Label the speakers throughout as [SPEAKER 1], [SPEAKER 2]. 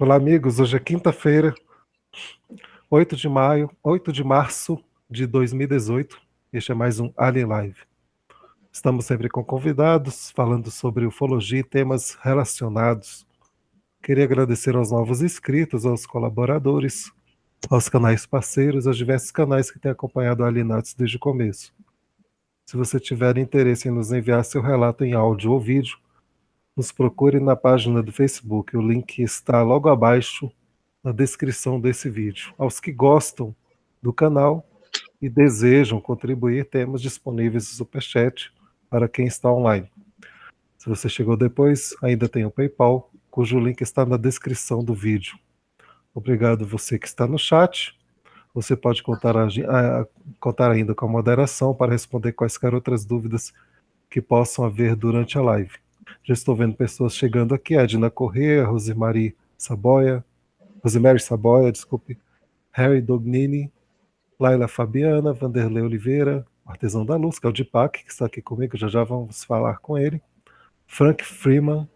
[SPEAKER 1] Olá, amigos. Hoje é quinta-feira, 8 de maio, 8 de março de 2018. Este é mais um Alien Live. Estamos sempre com convidados, falando sobre ufologia e temas relacionados. Queria agradecer aos novos inscritos, aos colaboradores, aos canais parceiros, aos diversos canais que têm acompanhado o Alienatos desde o começo. Se você tiver interesse em nos enviar seu relato em áudio ou vídeo, nos procure na página do Facebook. O link está logo abaixo na descrição desse vídeo. Aos que gostam do canal e desejam contribuir, temos disponíveis o Superchat para quem está online. Se você chegou depois, ainda tem o PayPal, cujo link está na descrição do vídeo. Obrigado você que está no chat. Você pode contar ainda com a moderação para responder quaisquer outras dúvidas que possam haver durante a live. Já estou vendo pessoas chegando aqui, a Edna Corrêa, Rosemary Saboia, desculpe, Harry Dognini, Laila Fabiana, Vanderlei Oliveira, Artesão da Luz, que é o Dipac, que está aqui comigo, já vamos falar com ele, Frank Freeman,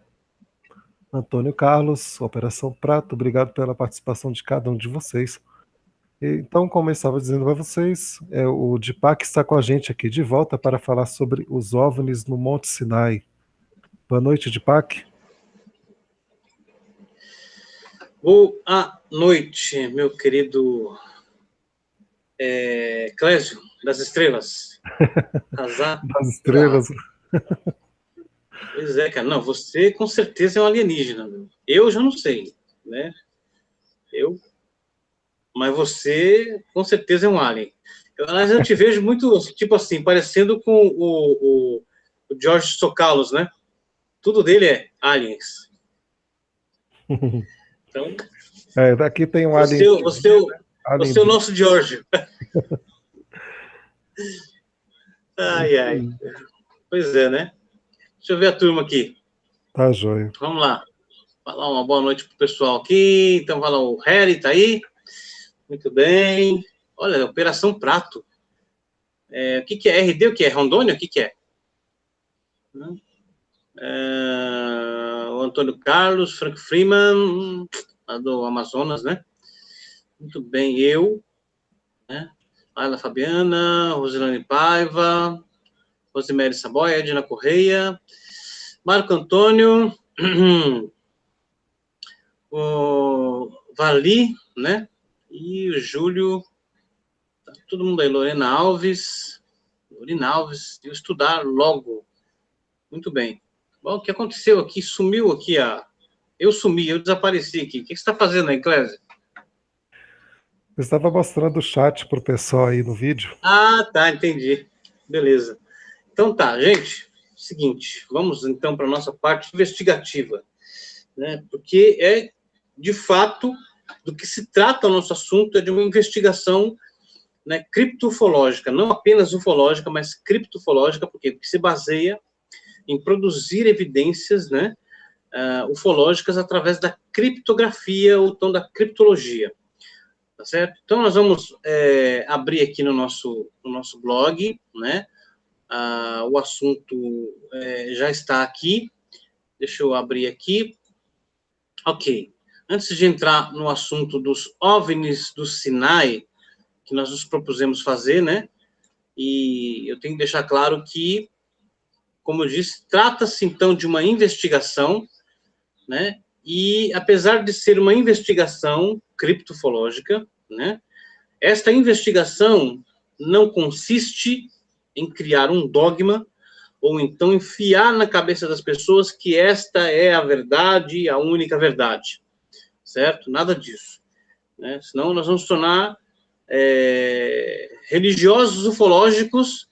[SPEAKER 1] Antônio Carlos, Operação Prato, obrigado pela participação de cada um de vocês. Então, como eu estava dizendo para vocês, o Dipac está com a gente aqui de volta para falar sobre os OVNIs no Monte Sinai. Boa noite, Dipac.
[SPEAKER 2] Boa noite, meu querido Clésio das Estrelas.
[SPEAKER 1] Das Estrelas.
[SPEAKER 2] Pois é, cara. Não, você com certeza é um alienígena. Eu já não sei, né? Mas você com certeza é um alien. Eu te vejo muito, tipo assim, parecendo com o George Sokalos, né? Tudo dele é aliens. Então...
[SPEAKER 1] daqui tem um alien.
[SPEAKER 2] Você é o nosso George. Ai. Pois é, né? Deixa eu ver a turma aqui.
[SPEAKER 1] Tá, joia.
[SPEAKER 2] Vamos lá. Falar uma boa noite pro pessoal aqui. Então, vai lá, o Harry tá aí. Muito bem. Olha, Operação Prato. O que é? RD, o que é? Rondônia? O que é? O Antônio Carlos, Frank Freeman, lá do Amazonas, né? Muito bem. né? Laila Fabiana, Rosilane Paiva, Rosemary Saboia, Edna Correia, Marco Antônio, o Vali, né? E o Júlio, tá todo mundo aí, Lorena Alves, eu estudar logo. Muito bem. Bom, o que aconteceu aqui? Sumiu aqui eu desapareci aqui. O que você está fazendo aí, Clésio?
[SPEAKER 1] Eu estava mostrando o chat para o pessoal aí no vídeo.
[SPEAKER 2] Ah, tá, entendi. Beleza. Então tá, gente, seguinte, vamos então para a nossa parte investigativa, né? Porque de fato, do que se trata o nosso assunto é de uma investigação, né, criptoufológica, não apenas ufológica, mas criptoufológica, porque se baseia em produzir evidências, né, ufológicas através da criptografia ou então da criptologia. Tá certo? Então, nós vamos abrir aqui no nosso blog, né? O assunto já está aqui. Deixa eu abrir aqui. Ok. Antes de entrar no assunto dos OVNIs do Sinai, que nós nos propusemos fazer, né? E eu tenho que deixar claro que, como eu disse, trata-se, então, de uma investigação, né? E, apesar de ser uma investigação criptofológica, né? Esta investigação não consiste em criar um dogma ou então enfiar na cabeça das pessoas que esta é a verdade, a única verdade, certo? Nada disso, né? Senão nós vamos tornar religiosos ufológicos,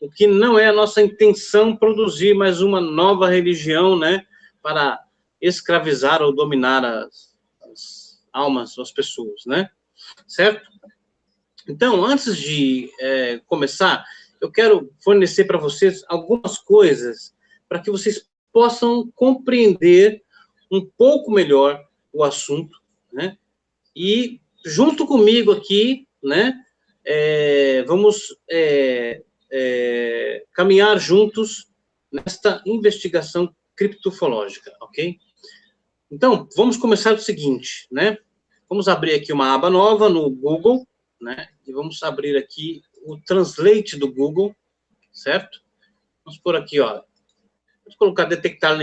[SPEAKER 2] o que não é a nossa intenção produzir mais uma nova religião, né? Para escravizar ou dominar as almas, as pessoas, né? Certo? Então, antes de começar, eu quero fornecer para vocês algumas coisas para que vocês possam compreender um pouco melhor o assunto, né? E, junto comigo aqui, né, vamos caminhar juntos nesta investigação criptofológica, ok? Então, vamos começar do seguinte, né? Vamos abrir aqui uma aba nova no Google, né? E vamos abrir aqui o Translate do Google, certo? Vamos por aqui, ó. Vamos colocar detectar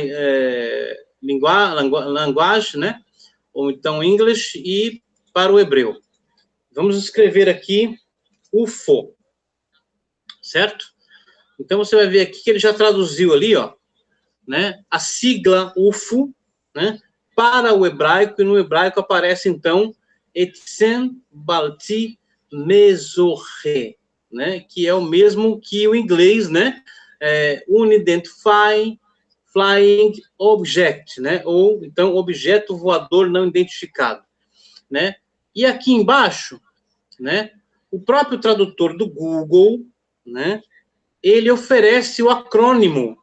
[SPEAKER 2] linguagem, né? Ou então English e para o hebreu. Vamos escrever aqui UFO, certo? Então você vai ver aqui que ele já traduziu ali, ó, né? A sigla UFO, né? Para o hebraico, e no hebraico aparece então Etzem Balti Mesorre, né? Que é o mesmo que o inglês, né? Unidentify Flying Object, né? Ou então objeto voador não identificado, né? E aqui embaixo, né? O próprio tradutor do Google, né? Ele oferece o acrônimo,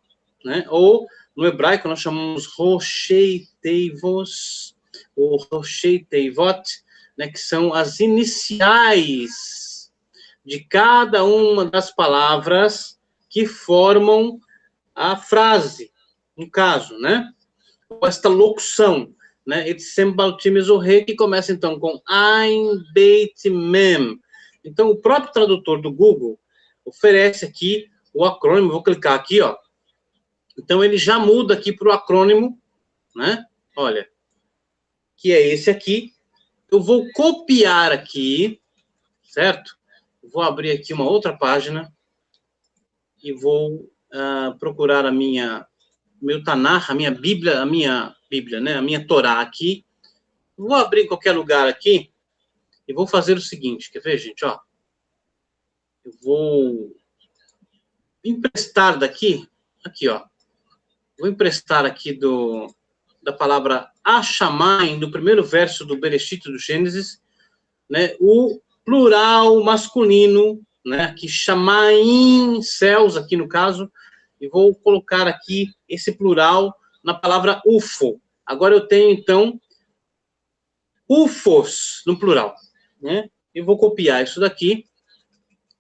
[SPEAKER 2] né? Ou no hebraico nós chamamos Roshei Teivos, ou Roshei Teivot, né? Que são as iniciais de cada uma das palavras que formam a frase, no caso, né? Ou esta locução, né? Etzem Baltim Zorre, que começa então com Ein Beit Mem. Então, o próprio tradutor do Google oferece aqui o acrônimo. Vou clicar aqui, ó. Então, ele já muda aqui para o acrônimo, né? Olha, que é esse aqui. Eu vou copiar aqui, certo? Vou abrir aqui uma outra página e vou procurar meu Tanakh, a minha Bíblia, né? A minha Torá aqui. Vou abrir em qualquer lugar aqui e vou fazer o seguinte, quer ver, gente, ó? Eu vou emprestar daqui, aqui, ó. Vou emprestar aqui da palavra Ashamai, no primeiro verso do Bereshit, do Gênesis, né? O plural masculino, né? Aqui, Shamaim, céus, aqui no caso, e vou colocar aqui esse plural na palavra UFO. Agora eu tenho, então, UFOs, no plural, né? E vou copiar isso daqui,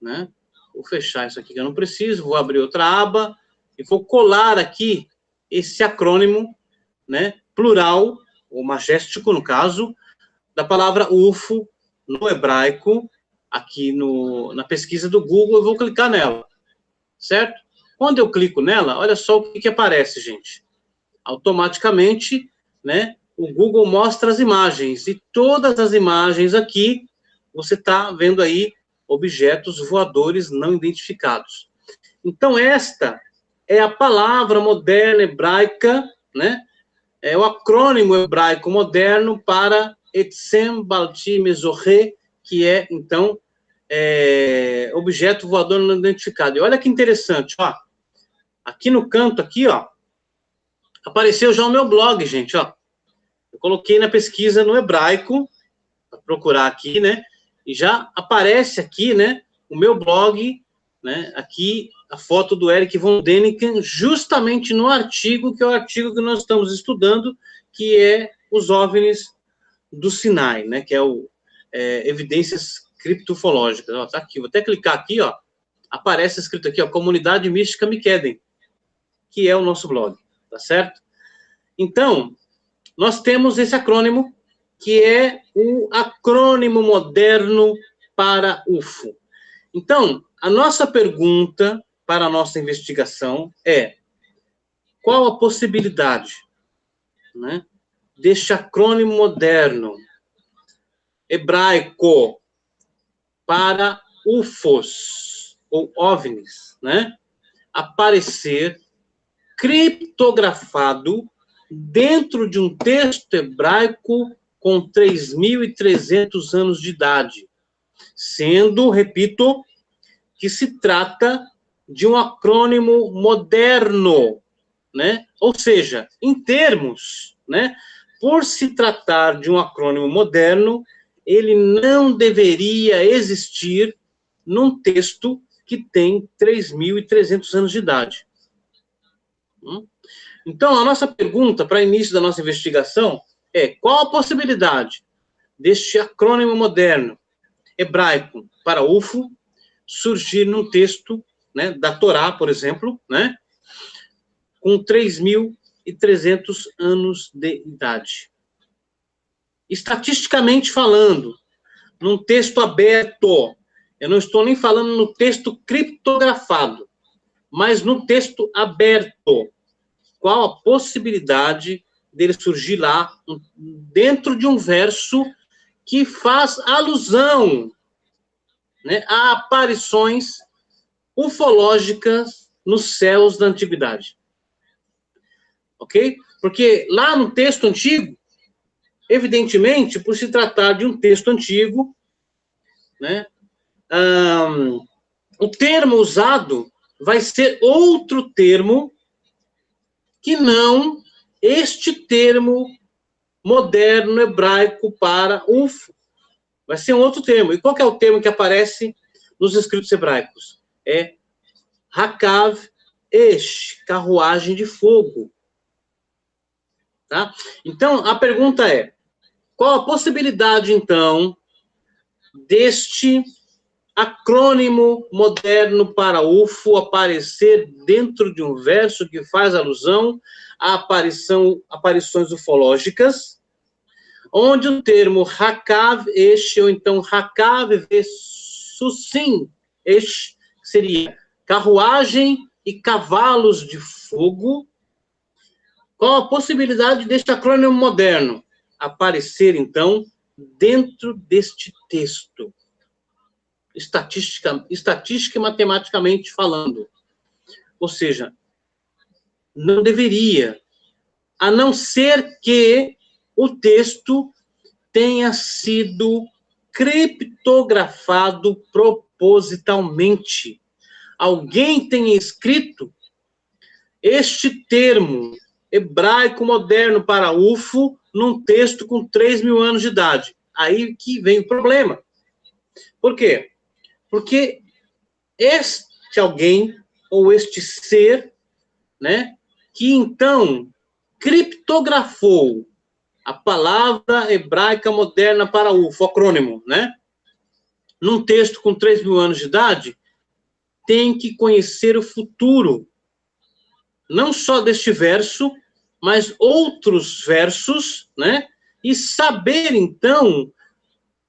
[SPEAKER 2] né? Vou fechar isso aqui que eu não preciso, vou abrir outra aba e vou colar aqui esse acrônimo, né? Plural, ou majestico, no caso, da palavra UFO no hebraico, aqui na pesquisa do Google, eu vou clicar nela, certo? Quando eu clico nela, olha só o que aparece, gente. Automaticamente, né? O Google mostra as imagens, e todas as imagens aqui, você está vendo aí objetos voadores não identificados. Então, esta é a palavra moderna hebraica, né? É o acrônimo hebraico moderno para Etzem Balti Mesorre, que é, então, objeto voador não identificado. E olha que interessante, ó. Aqui no canto, aqui, ó, apareceu já o meu blog, gente, ó. Eu coloquei na pesquisa no hebraico, para procurar aqui, né? E já aparece aqui, né? O meu blog, né? Aqui a foto do Eric von Däniken, justamente no artigo, que é o artigo que nós estamos estudando, que é os OVNIs do Sinai, né? Que é o Evidências Criptofológicas. Ó, tá aqui, vou até clicar aqui, ó. Aparece escrito aqui, ó, Comunidade Mística Miqueden, que é o nosso blog, tá certo? Então, nós temos esse acrônimo, que é o acrônimo moderno para UFO. Então, a nossa pergunta para a nossa investigação é: qual a possibilidade, né, deste acrônimo moderno hebraico para UFOs, ou OVNIs, né, aparecer criptografado dentro de um texto hebraico com 3.300 anos de idade, sendo, repito, que se trata de um acrônimo moderno, né? Ou seja, em termos, né, por se tratar de um acrônimo moderno, ele não deveria existir num texto que tem 3.300 anos de idade. Então, a nossa pergunta para início da nossa investigação é: qual a possibilidade deste acrônimo moderno hebraico para UFO surgir num texto, né, da Torá, por exemplo, né, com 3.300 e 300 anos de idade. Estatisticamente falando, num texto aberto, eu não estou nem falando no texto criptografado, mas no texto aberto, qual a possibilidade dele surgir lá, dentro de um verso que faz alusão, né, a aparições ufológicas nos céus da antiguidade. Ok? Porque lá no texto antigo, evidentemente, por se tratar de um texto antigo, né, o termo usado vai ser outro termo que não este termo moderno hebraico para UFO. Vai ser um outro termo. E qual que é o termo que aparece nos escritos hebraicos? É Hakav Esh, carruagem de fogo. Tá? Então, a pergunta é, qual a possibilidade, então, deste acrônimo moderno para UFO aparecer dentro de um verso que faz alusão a aparições ufológicas, onde o termo Hakav Esh, ou então Hakav Vesussim Esh, seria carruagem e cavalos de fogo. Qual a possibilidade deste acrônimo moderno aparecer, então, dentro deste texto? Estatística e matematicamente falando. Ou seja, não deveria, a não ser que o texto tenha sido criptografado propositalmente. Alguém tenha escrito este termo hebraico moderno para UFO num texto com 3.000 anos de idade. Aí que vem o problema. Por quê? Porque este alguém, ou este ser, né, que então criptografou a palavra hebraica moderna para UFO, acrônimo, né, num texto com 3.000 anos de idade, tem que conhecer o futuro, não só deste verso, mas outros versos, né, e saber, então,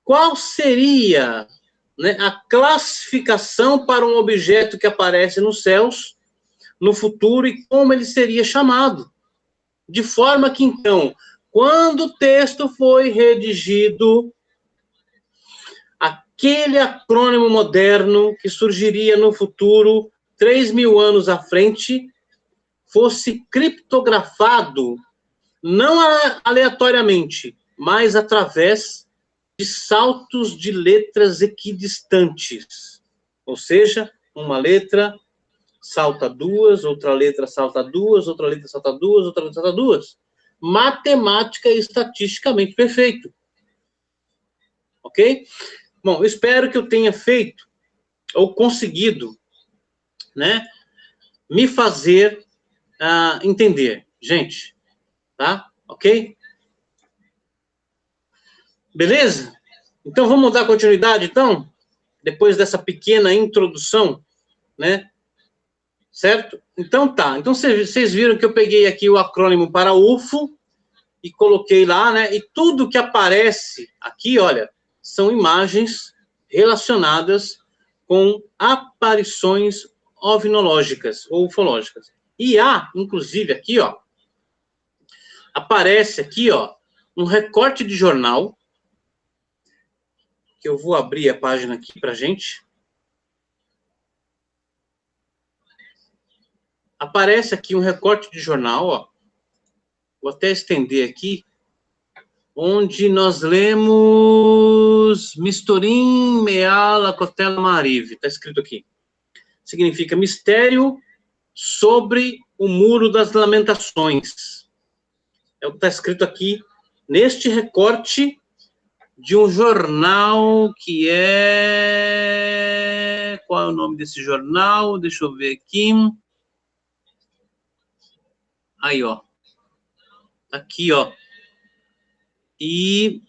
[SPEAKER 2] qual seria, né, a classificação para um objeto que aparece nos céus no futuro e como ele seria chamado. De forma que, então, quando o texto foi redigido, aquele acrônimo moderno que surgiria no futuro, 3.000 anos à frente, fosse criptografado, não aleatoriamente, mas através de saltos de letras equidistantes. Ou seja, uma letra salta duas, outra letra salta duas, outra letra salta duas, outra letra salta duas. Matemática e estatisticamente perfeito. Ok? Bom, espero que eu tenha feito, ou conseguido, né, me fazer entender. Gente, tá? Ok? Beleza? Então, vamos dar continuidade, então? Depois dessa pequena introdução, né? Certo? Então, tá. Então, vocês viram que eu peguei aqui o acrônimo para UFO e coloquei lá, né? E tudo que aparece aqui, olha, são imagens relacionadas com aparições ovnológicas ou ufológicas. E há, inclusive, aqui, ó, aparece aqui, ó, um recorte de jornal, que eu vou abrir a página aqui pra gente. Aparece aqui um recorte de jornal, ó. Vou até estender aqui, onde nós lemos Misturim Meala Cotela Mariv. Está escrito aqui. Significa mistério sobre o Muro das Lamentações. É o que está escrito aqui neste recorte de um jornal que é... Qual é o nome desse jornal? Deixa eu ver aqui. Aí, ó. Aqui, ó. E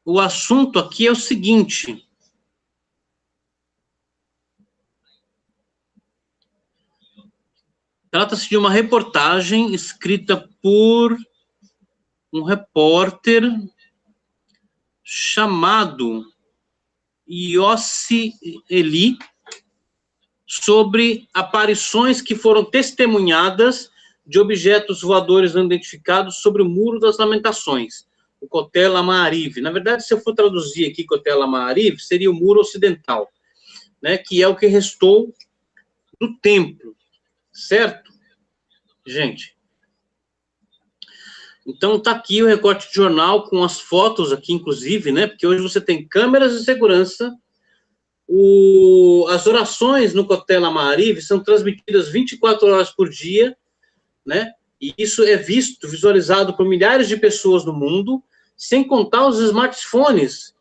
[SPEAKER 2] o assunto aqui é o seguinte. Trata-se de uma reportagem escrita por um repórter chamado Yossi Eli, sobre aparições que foram testemunhadas de objetos voadores não identificados sobre o Muro das Lamentações, o Kotel HaMaariv. Na verdade, se eu for traduzir aqui Kotel HaMaariv, seria o Muro Ocidental, né, que é o que restou do templo, certo? Gente, então tá aqui o recorte de jornal com as fotos aqui, inclusive, né, porque hoje você tem câmeras de segurança. As orações no Kotel HaMaariv são transmitidas 24 horas por dia, né? E isso é visualizado por milhares de pessoas no mundo, sem contar os smartphones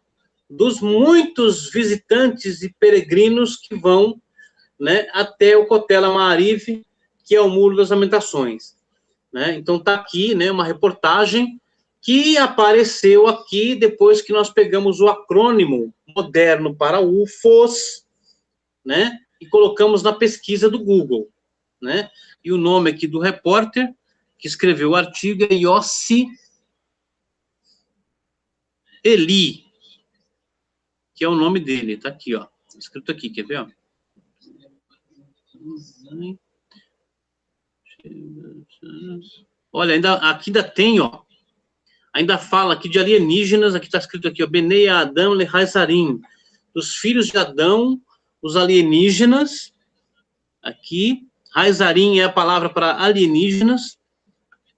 [SPEAKER 2] dos muitos visitantes e peregrinos que vão, né, até o Kotel HaMaariv, que é o Muro das Lamentações, né? Então tá aqui, né, uma reportagem que apareceu aqui depois que nós pegamos o acrônimo moderno para UFOs, né, e colocamos na pesquisa do Google, né? E o nome aqui do repórter que escreveu o artigo é Yossi Eli, que é o nome dele, tá aqui, ó, escrito aqui, quer ver, ó? Olha, ainda tem, ó, ainda fala aqui de alienígenas, aqui está escrito aqui, ó, Benei Adão Lehaizarim, dos filhos de Adão, os alienígenas, aqui, Haizarim é a palavra para alienígenas,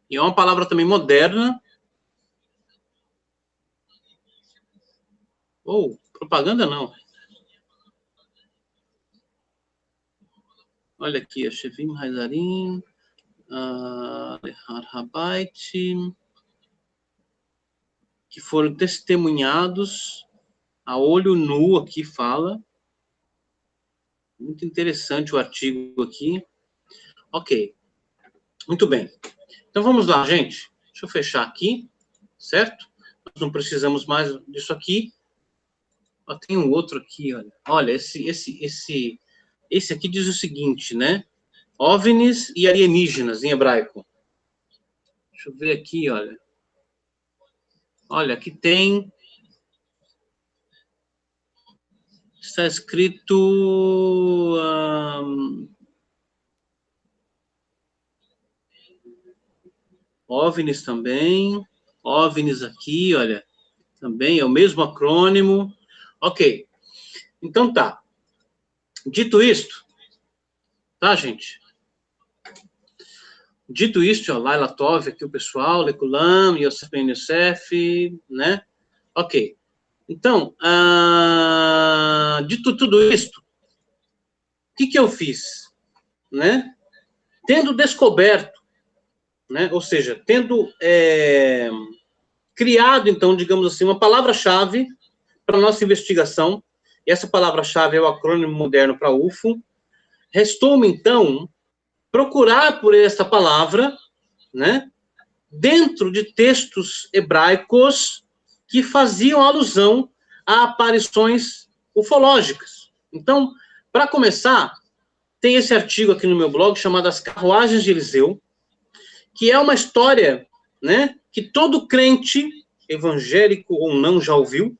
[SPEAKER 2] e é uma palavra também moderna. Propaganda não. Olha aqui, a Shevim Haizarim, Harhabait, que foram testemunhados a olho nu, aqui fala. Muito interessante o artigo aqui. Ok. Muito bem. Então vamos lá, gente. Deixa eu fechar aqui, certo? Nós não precisamos mais disso aqui. Ó, tem um outro aqui, olha. Olha, esse aqui diz o seguinte, né? OVNIs e alienígenas, em hebraico. Deixa eu ver aqui, olha. Olha, aqui tem... Está escrito... OVNIs também. OVNIs aqui, olha. Também é o mesmo acrônimo. Ok. Então tá. Dito isto, tá, gente? Dito isto, ó, Laila Tov, aqui o pessoal, Lekulam, Yosef Ben Yosef, né? Ok. Então, dito tudo isto, o que eu fiz? Né? Tendo descoberto, né? Ou seja, tendo criado, então, digamos assim, uma palavra-chave para a nossa investigação, e essa palavra-chave é o acrônimo moderno para UFO, restou-me, então, procurar por essa palavra, né, dentro de textos hebraicos que faziam alusão a aparições ufológicas. Então, para começar, tem esse artigo aqui no meu blog chamado As Carruagens de Eliseu, que é uma história, né, que todo crente, evangélico ou não, já ouviu,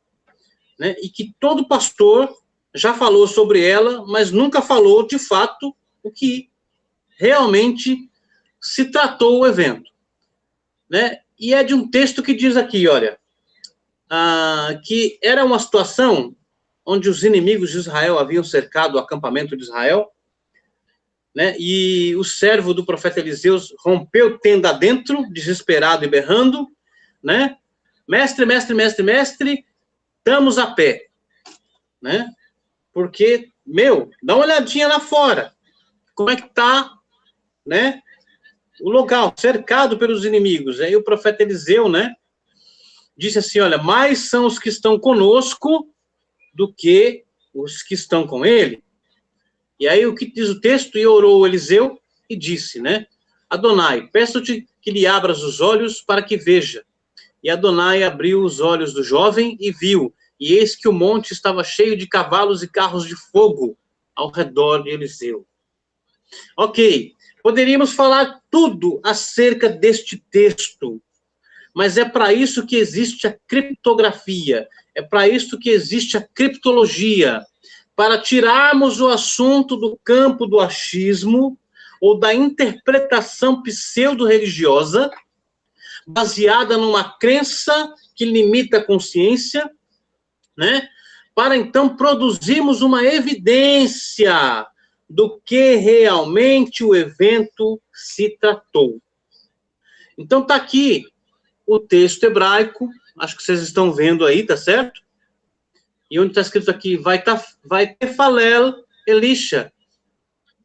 [SPEAKER 2] né, e que todo pastor já falou sobre ela, mas nunca falou, de fato, o que realmente se tratou o evento, né? E é de um texto que diz aqui, olha, que era uma situação onde os inimigos de Israel haviam cercado o acampamento de Israel, né? E o servo do profeta Eliseu rompeu tenda dentro, desesperado e berrando, né? Mestre, mestre, mestre, mestre, estamos a pé, né? Porque, dá uma olhadinha lá fora, como é que tá, né, o local, cercado pelos inimigos. Aí o profeta Eliseu, né, disse assim, olha, mais são os que estão conosco do que os que estão com ele. E aí o que diz o texto? E orou Eliseu e disse, né, Adonai, peço-te que lhe abras os olhos para que veja. E Adonai abriu os olhos do jovem e viu, e eis que o monte estava cheio de cavalos e carros de fogo ao redor de Eliseu. Ok, Poderíamos falar tudo acerca deste texto, mas é para isso que existe a criptografia, é para isso que existe a criptologia, para tirarmos o assunto do campo do achismo ou da interpretação pseudo-religiosa, baseada numa crença que limita a consciência, né? Para então produzirmos uma evidência do que realmente o evento se tratou. Então tá aqui o texto hebraico, acho que vocês estão vendo aí, tá certo? E onde está escrito aqui, vai Tefalel Elisha,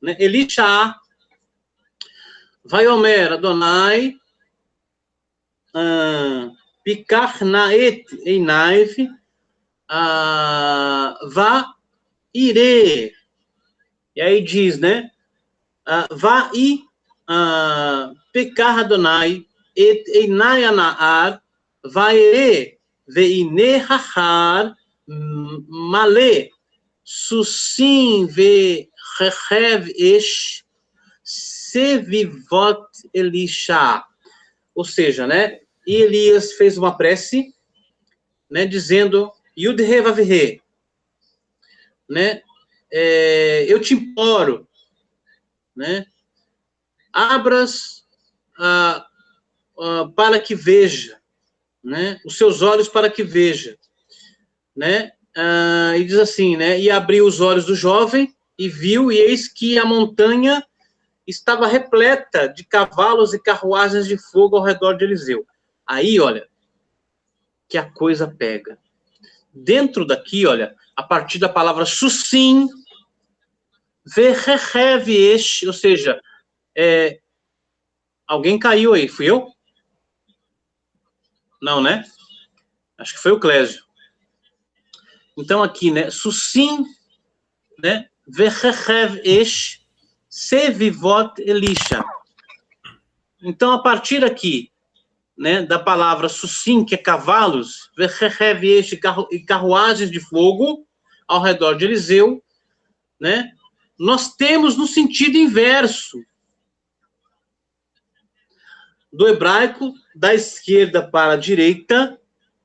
[SPEAKER 2] né? Elisha, vai Omer Adonai, Pikach Naet Einaiv, Va Ire. E aí diz, né? Va I Pikach Adonai et Einai Anar, Va Ire Veine Hachar Malé, Sussim ve Rechev Esh Sevivot Elisha. Ou seja, né? E Elias fez uma prece, né? Dizendo, Yud He Vav He, né? Eu te imploro, né? Abras para que veja, né? Os seus olhos para que veja, né? E diz assim, né? E abriu os olhos do jovem e viu, e eis que a montanha estava repleta de cavalos e carruagens de fogo ao redor de Eliseu. Aí, olha, que a coisa pega. Dentro daqui, olha, a partir da palavra sussim, vechechev esh, ou seja, alguém caiu aí, fui eu? Não, né? Acho que foi o Clésio. Então aqui, né, sussim, né, vechechev esh, sevivot Elisha. Então, a partir aqui, né, da palavra sussim, que é cavalos, vechechev esh, e carruagens de fogo ao redor de Eliseu, né, nós temos no sentido inverso do hebraico, da esquerda para a direita,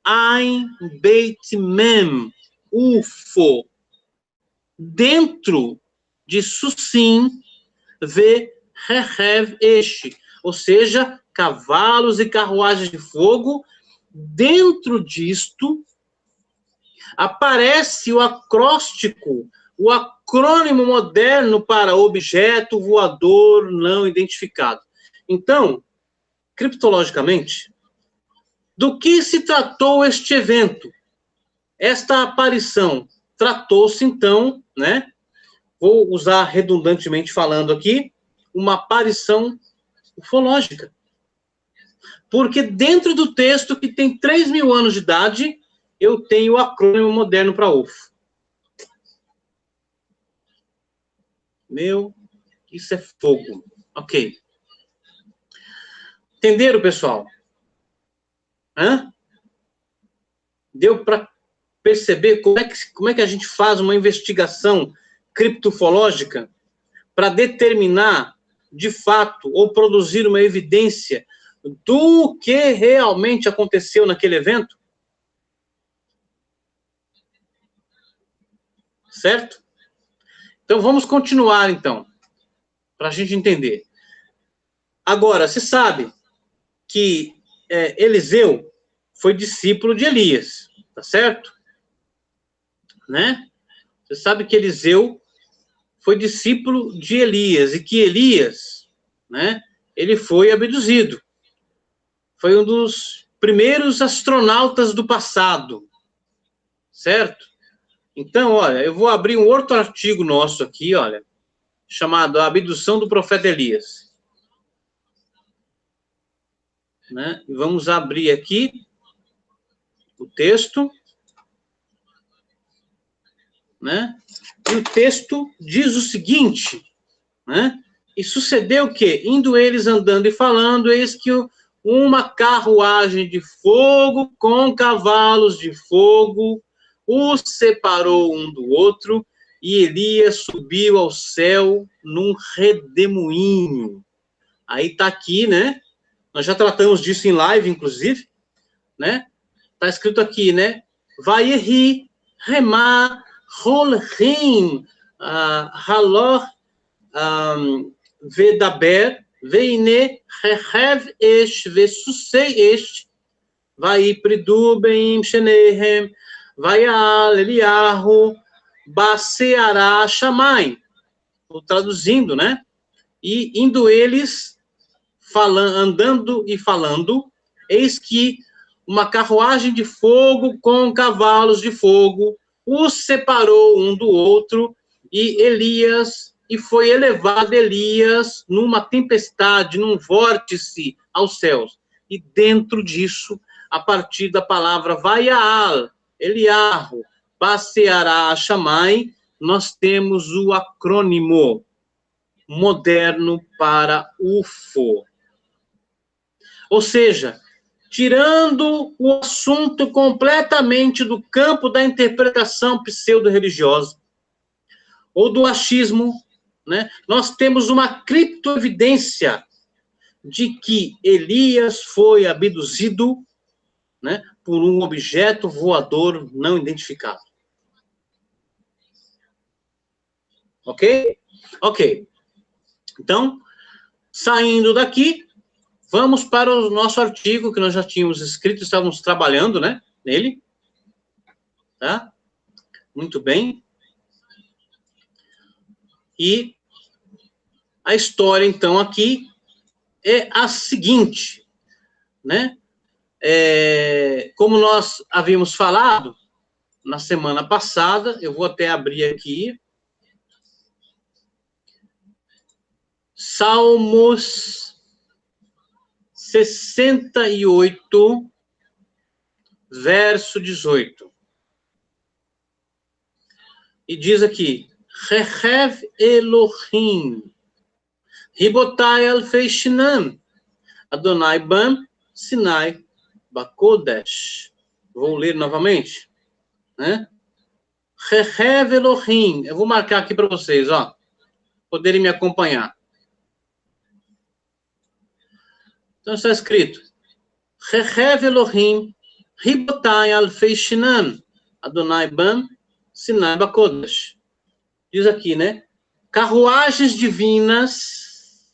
[SPEAKER 2] Ein Beit Mem, UFO. Dentro de Sussim, Vechechev Esh, ou seja, cavalos e carruagens de fogo. Dentro disto, aparece o acróstico, o acrônimo moderno para objeto voador não identificado. Então, criptologicamente, do que se tratou este evento? Esta aparição tratou-se, então, né? Vou usar redundantemente falando aqui, uma aparição ufológica. Porque dentro do texto, que tem 3.000 anos de idade, eu tenho o acrônimo moderno para UFO. Meu, isso é fogo. Ok. Entenderam, pessoal? Deu para perceber como é que a gente faz uma investigação criptofológica para determinar, de fato, ou produzir uma evidência do que realmente aconteceu naquele evento? Certo? Então, vamos continuar, então, para a gente entender. Agora, você sabe que Eliseu foi discípulo de Elias, tá certo? Né? Você sabe que Eliseu foi discípulo de Elias, e que Elias, né, ele foi abduzido. Foi um dos primeiros astronautas do passado, certo? Então, olha, eu vou abrir um outro artigo nosso aqui, olha, chamado A Abdução do Profeta Elias. Né? Vamos abrir aqui o texto, né? E o texto diz o seguinte, né? E sucedeu o quê? Indo eles andando e falando, eis que uma carruagem de fogo com cavalos de fogo os separou um do outro, e Elias subiu ao céu num redemoinho. Aí tá aqui, né? Nós já tratamos disso em live, inclusive, né? Tá escrito aqui, né? Vayehi Rema Holrim Halor Vedaber Veine Rehev Esh Vesusei Esh Vai Pridu Beim Shenehem Vaial Eliyahu Baseara Shammai. Estou traduzindo, né? E indo eles andando e falando, eis que uma carruagem de fogo com cavalos de fogo os separou um do outro, e foi elevado Elias numa tempestade, num vórtice aos céus. E dentro disso, a partir da palavra Vaial, Eliyahu, Baseara Shammai, nós temos o acrônimo moderno para UFO. Ou seja, tirando o assunto completamente do campo da interpretação pseudo-religiosa ou do achismo, né, nós temos uma criptoevidência de que Elias foi abduzido, né, por um objeto voador não identificado. Ok? Ok. Então, saindo daqui, vamos para o nosso artigo que nós já tínhamos escrito, estávamos trabalhando, né, nele. Tá? Muito bem. E a história, então, aqui é a seguinte, né? Como nós havíamos falado na semana passada, eu vou até abrir aqui. Salmos 68, verso 18. E diz aqui, Rehev Elohim, Ribotai Alfei Shinam, Adonai Bam, Sinai Bakodesh. Vou ler novamente, né? Rehev Elohim, eu vou marcar aqui para vocês, ó, poderem me acompanhar. Então está escrito, Rehev Elohim, Ribotai Alfei Shinam, Adonai Bam, Sinai Bakodesh. Diz aqui, né? Carruagens divinas,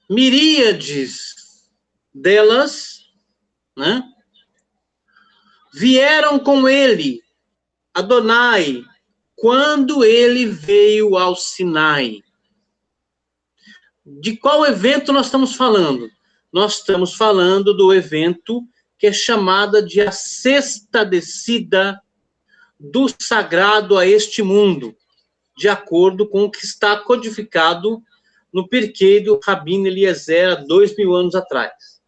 [SPEAKER 2] miríades delas, né? Vieram com ele, Adonai, quando ele veio ao Sinai. De qual evento nós estamos falando? Nós estamos falando do evento que é chamada de a sexta descida do sagrado a este mundo, de acordo com o que está codificado no Pirkei do Rabino Eliezer há 2000 anos atrás.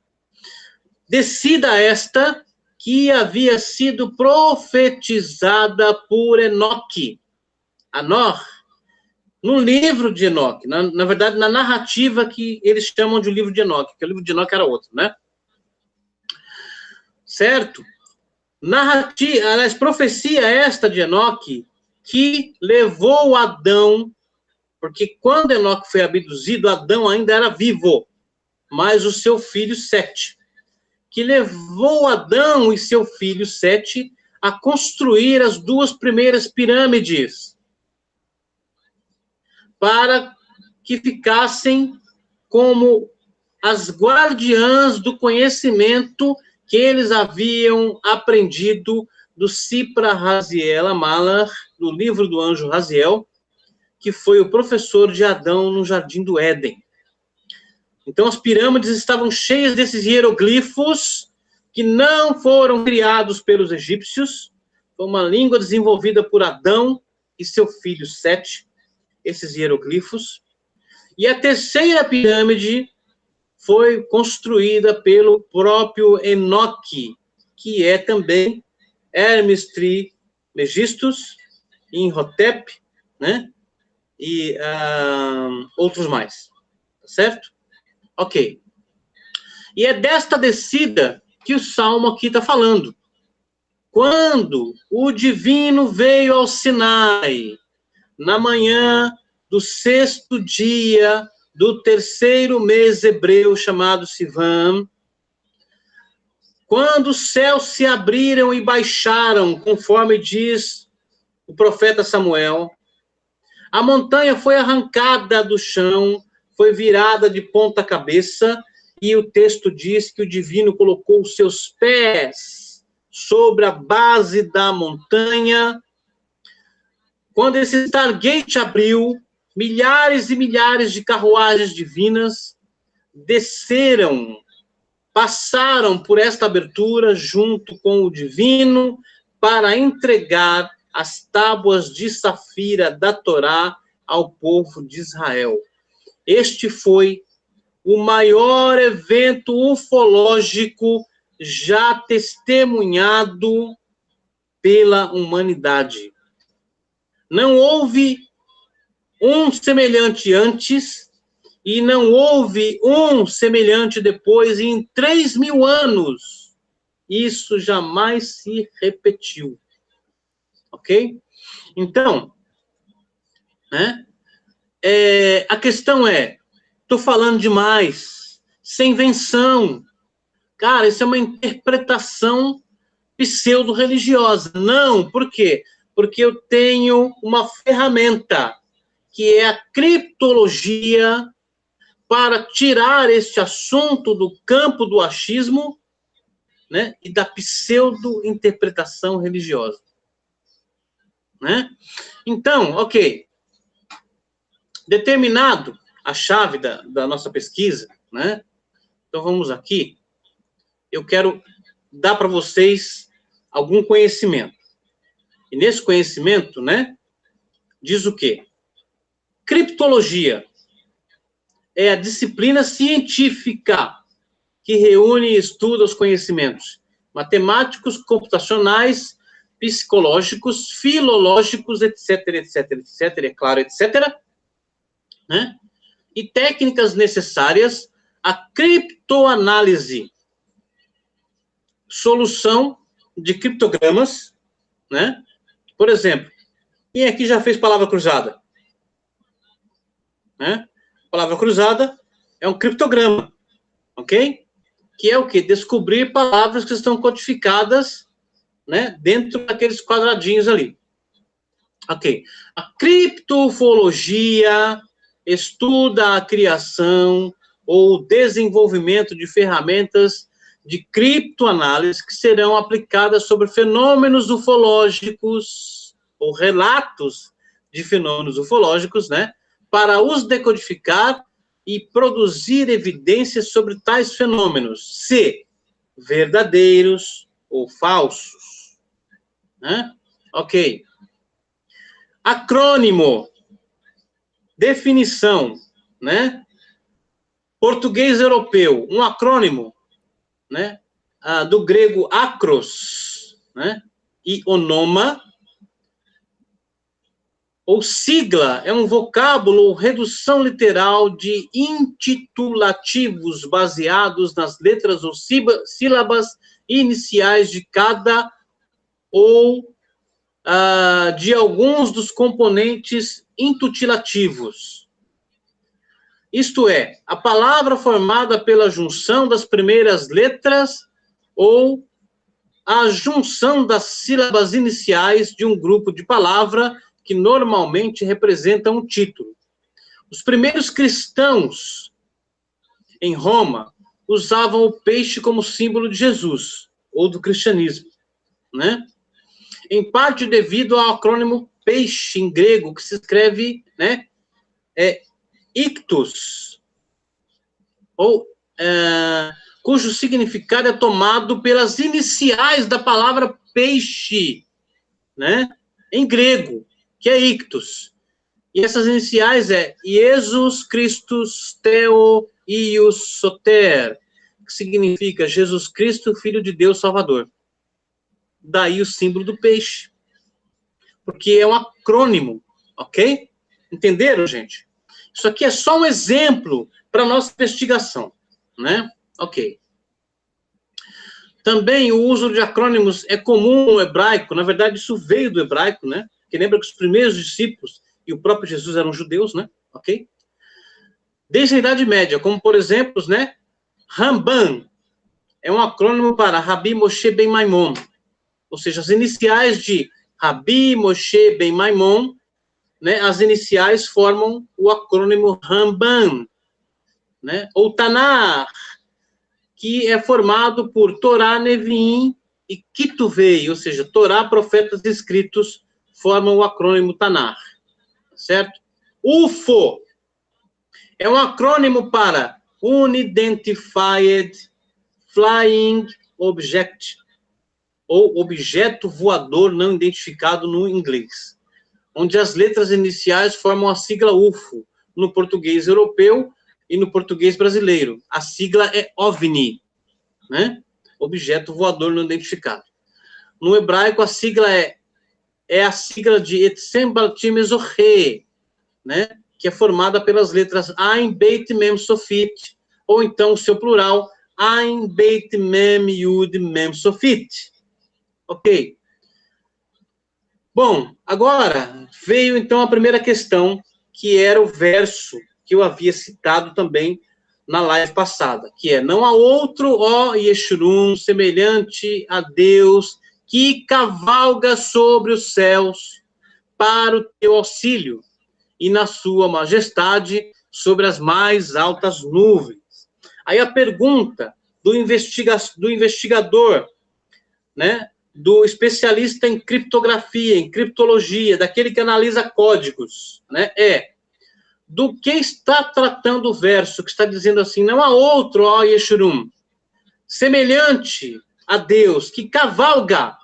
[SPEAKER 2] Descida esta que havia sido profetizada por Enoque, Anor, no livro de Enoque, na verdade, na narrativa que eles chamam de o livro de Enoque, que o livro de Enoque era outro, né? Certo? Narrativa, aliás, profecia esta de Enoque, que levou Adão, porque quando Enoque foi abduzido, Adão ainda era vivo, mas o seu filho Sete, que levou Adão e seu filho Sete a construir as duas primeiras pirâmides, para que ficassem como as guardiãs do conhecimento que eles haviam aprendido do Sipra Raziel Amalar, do livro do anjo Raziel, que foi o professor de Adão no Jardim do Éden. Então, as pirâmides estavam cheias desses hieroglifos que não foram criados pelos egípcios, foi uma língua desenvolvida por Adão e seu filho Sete, esses hieroglifos. E a terceira pirâmide foi construída pelo próprio Enoque, que é também Hermes Trismegistus, Imhotep, né? E outros mais. Tá certo? Ok. E é desta descida que o Salmo aqui está falando. Quando o divino veio ao Sinai, na manhã do sexto dia do terceiro mês hebreu, chamado Sivan, quando os céus se abriram e baixaram, conforme diz o profeta Samuel, a montanha foi arrancada do chão, foi virada de ponta cabeça, e o texto diz que o divino colocou os seus pés sobre a base da montanha. Quando esse Stargate abriu, milhares e milhares de carruagens divinas desceram, passaram por esta abertura junto com o divino para entregar as tábuas de safira da Torá ao povo de Israel. Este foi o maior evento ufológico já testemunhado pela humanidade. Não houve um semelhante antes e não houve um semelhante depois, e em 3.000 anos isso jamais se repetiu. Ok? Então, né? A questão é, estou falando demais, sem invenção. Cara, isso é uma interpretação pseudo-religiosa. Não, por quê? Porque eu tenho uma ferramenta, que é a criptologia, para tirar este assunto do campo do achismo, né, e da pseudo-interpretação religiosa. Né? Então, ok. Determinado a chave da nossa pesquisa, né? Então vamos aqui. Eu quero dar para vocês algum conhecimento. E nesse conhecimento, né, diz o quê? Criptologia é a disciplina científica que reúne e estuda os conhecimentos matemáticos, computacionais, psicológicos, filológicos, etc, etc, etc, é claro, etc, né? E técnicas necessárias à criptoanálise, solução de criptogramas, né? Por exemplo, quem aqui já fez palavra cruzada? Né? Palavra cruzada é um criptograma, ok? Que é o quê? Descobrir palavras que estão codificadas, né, dentro daqueles quadradinhos ali. Ok. A criptofologia estuda a criação ou desenvolvimento de ferramentas de criptoanálise que serão aplicadas sobre fenômenos ufológicos ou relatos de fenômenos ufológicos, né, para os decodificar e produzir evidências sobre tais fenômenos, se verdadeiros ou falsos. Né? Ok. Acrônimo. Definição, né? Português europeu. Um acrônimo, né? Do grego acros, né? E onoma, ou sigla, é um vocábulo ou redução literal de intitulativos baseados nas letras ou sílabas iniciais de cada ou de alguns dos componentes intutilativos. Isto é, a palavra formada pela junção das primeiras letras ou a junção das sílabas iniciais de um grupo de palavra que normalmente representa um título. Os primeiros cristãos em Roma usavam o peixe como símbolo de Jesus, ou do cristianismo, né? Em parte devido ao acrônimo peixe em grego, que se escreve, né, ictus, ou cujo significado é tomado pelas iniciais da palavra peixe, né, em grego, que é ictus. E essas iniciais é Jesus Christus Theo Ius Soter, que significa Jesus Cristo, Filho de Deus Salvador. Daí o símbolo do peixe. Porque é um acrônimo, ok? Entenderam, gente? Isso aqui é só um exemplo para a nossa investigação, né? Ok. Também o uso de acrônimos é comum no hebraico. Na verdade, isso veio do hebraico, né? Porque lembra que os primeiros discípulos e o próprio Jesus eram judeus, né? Ok? desde a Idade Média, como, por exemplo, né, Ramban, é um acrônimo para Rabi Moshe Ben Maimon, ou seja, as iniciais de Rabi Moshe Ben Maimon, né, as iniciais formam o acrônimo Ramban, né, ou Tanar, que é formado por Torá, Neviim e Kituvei, ou seja, Torá, profetas escritos, formam o acrônimo Tanar, certo? UFO é um acrônimo para Unidentified Flying Object, ou objeto voador não identificado no inglês, onde as letras iniciais formam a sigla UFO, no português europeu e no português brasileiro. A sigla é OVNI, né? Objeto voador não identificado. No hebraico, a sigla é a sigla de Etzem Baltim Ezohe, né? Que é formada pelas letras Ain, Beit, Mem, Sofit, ou então o seu plural, Ain, Beit, Mem, Yud, Mem, Sofit. Ok. Bom, agora veio então a primeira questão, que era o verso que eu havia citado também na live passada, que é: não há outro, ó Yeshurun, semelhante a Deus, que cavalga sobre os céus para o teu auxílio, e na sua majestade sobre as mais altas nuvens. Aí a pergunta do investigador, né, do especialista em criptografia, em criptologia, daquele que analisa códigos, né, do que está tratando o verso, que está dizendo assim: não há outro, ó Yeshurun, semelhante a Deus, que cavalga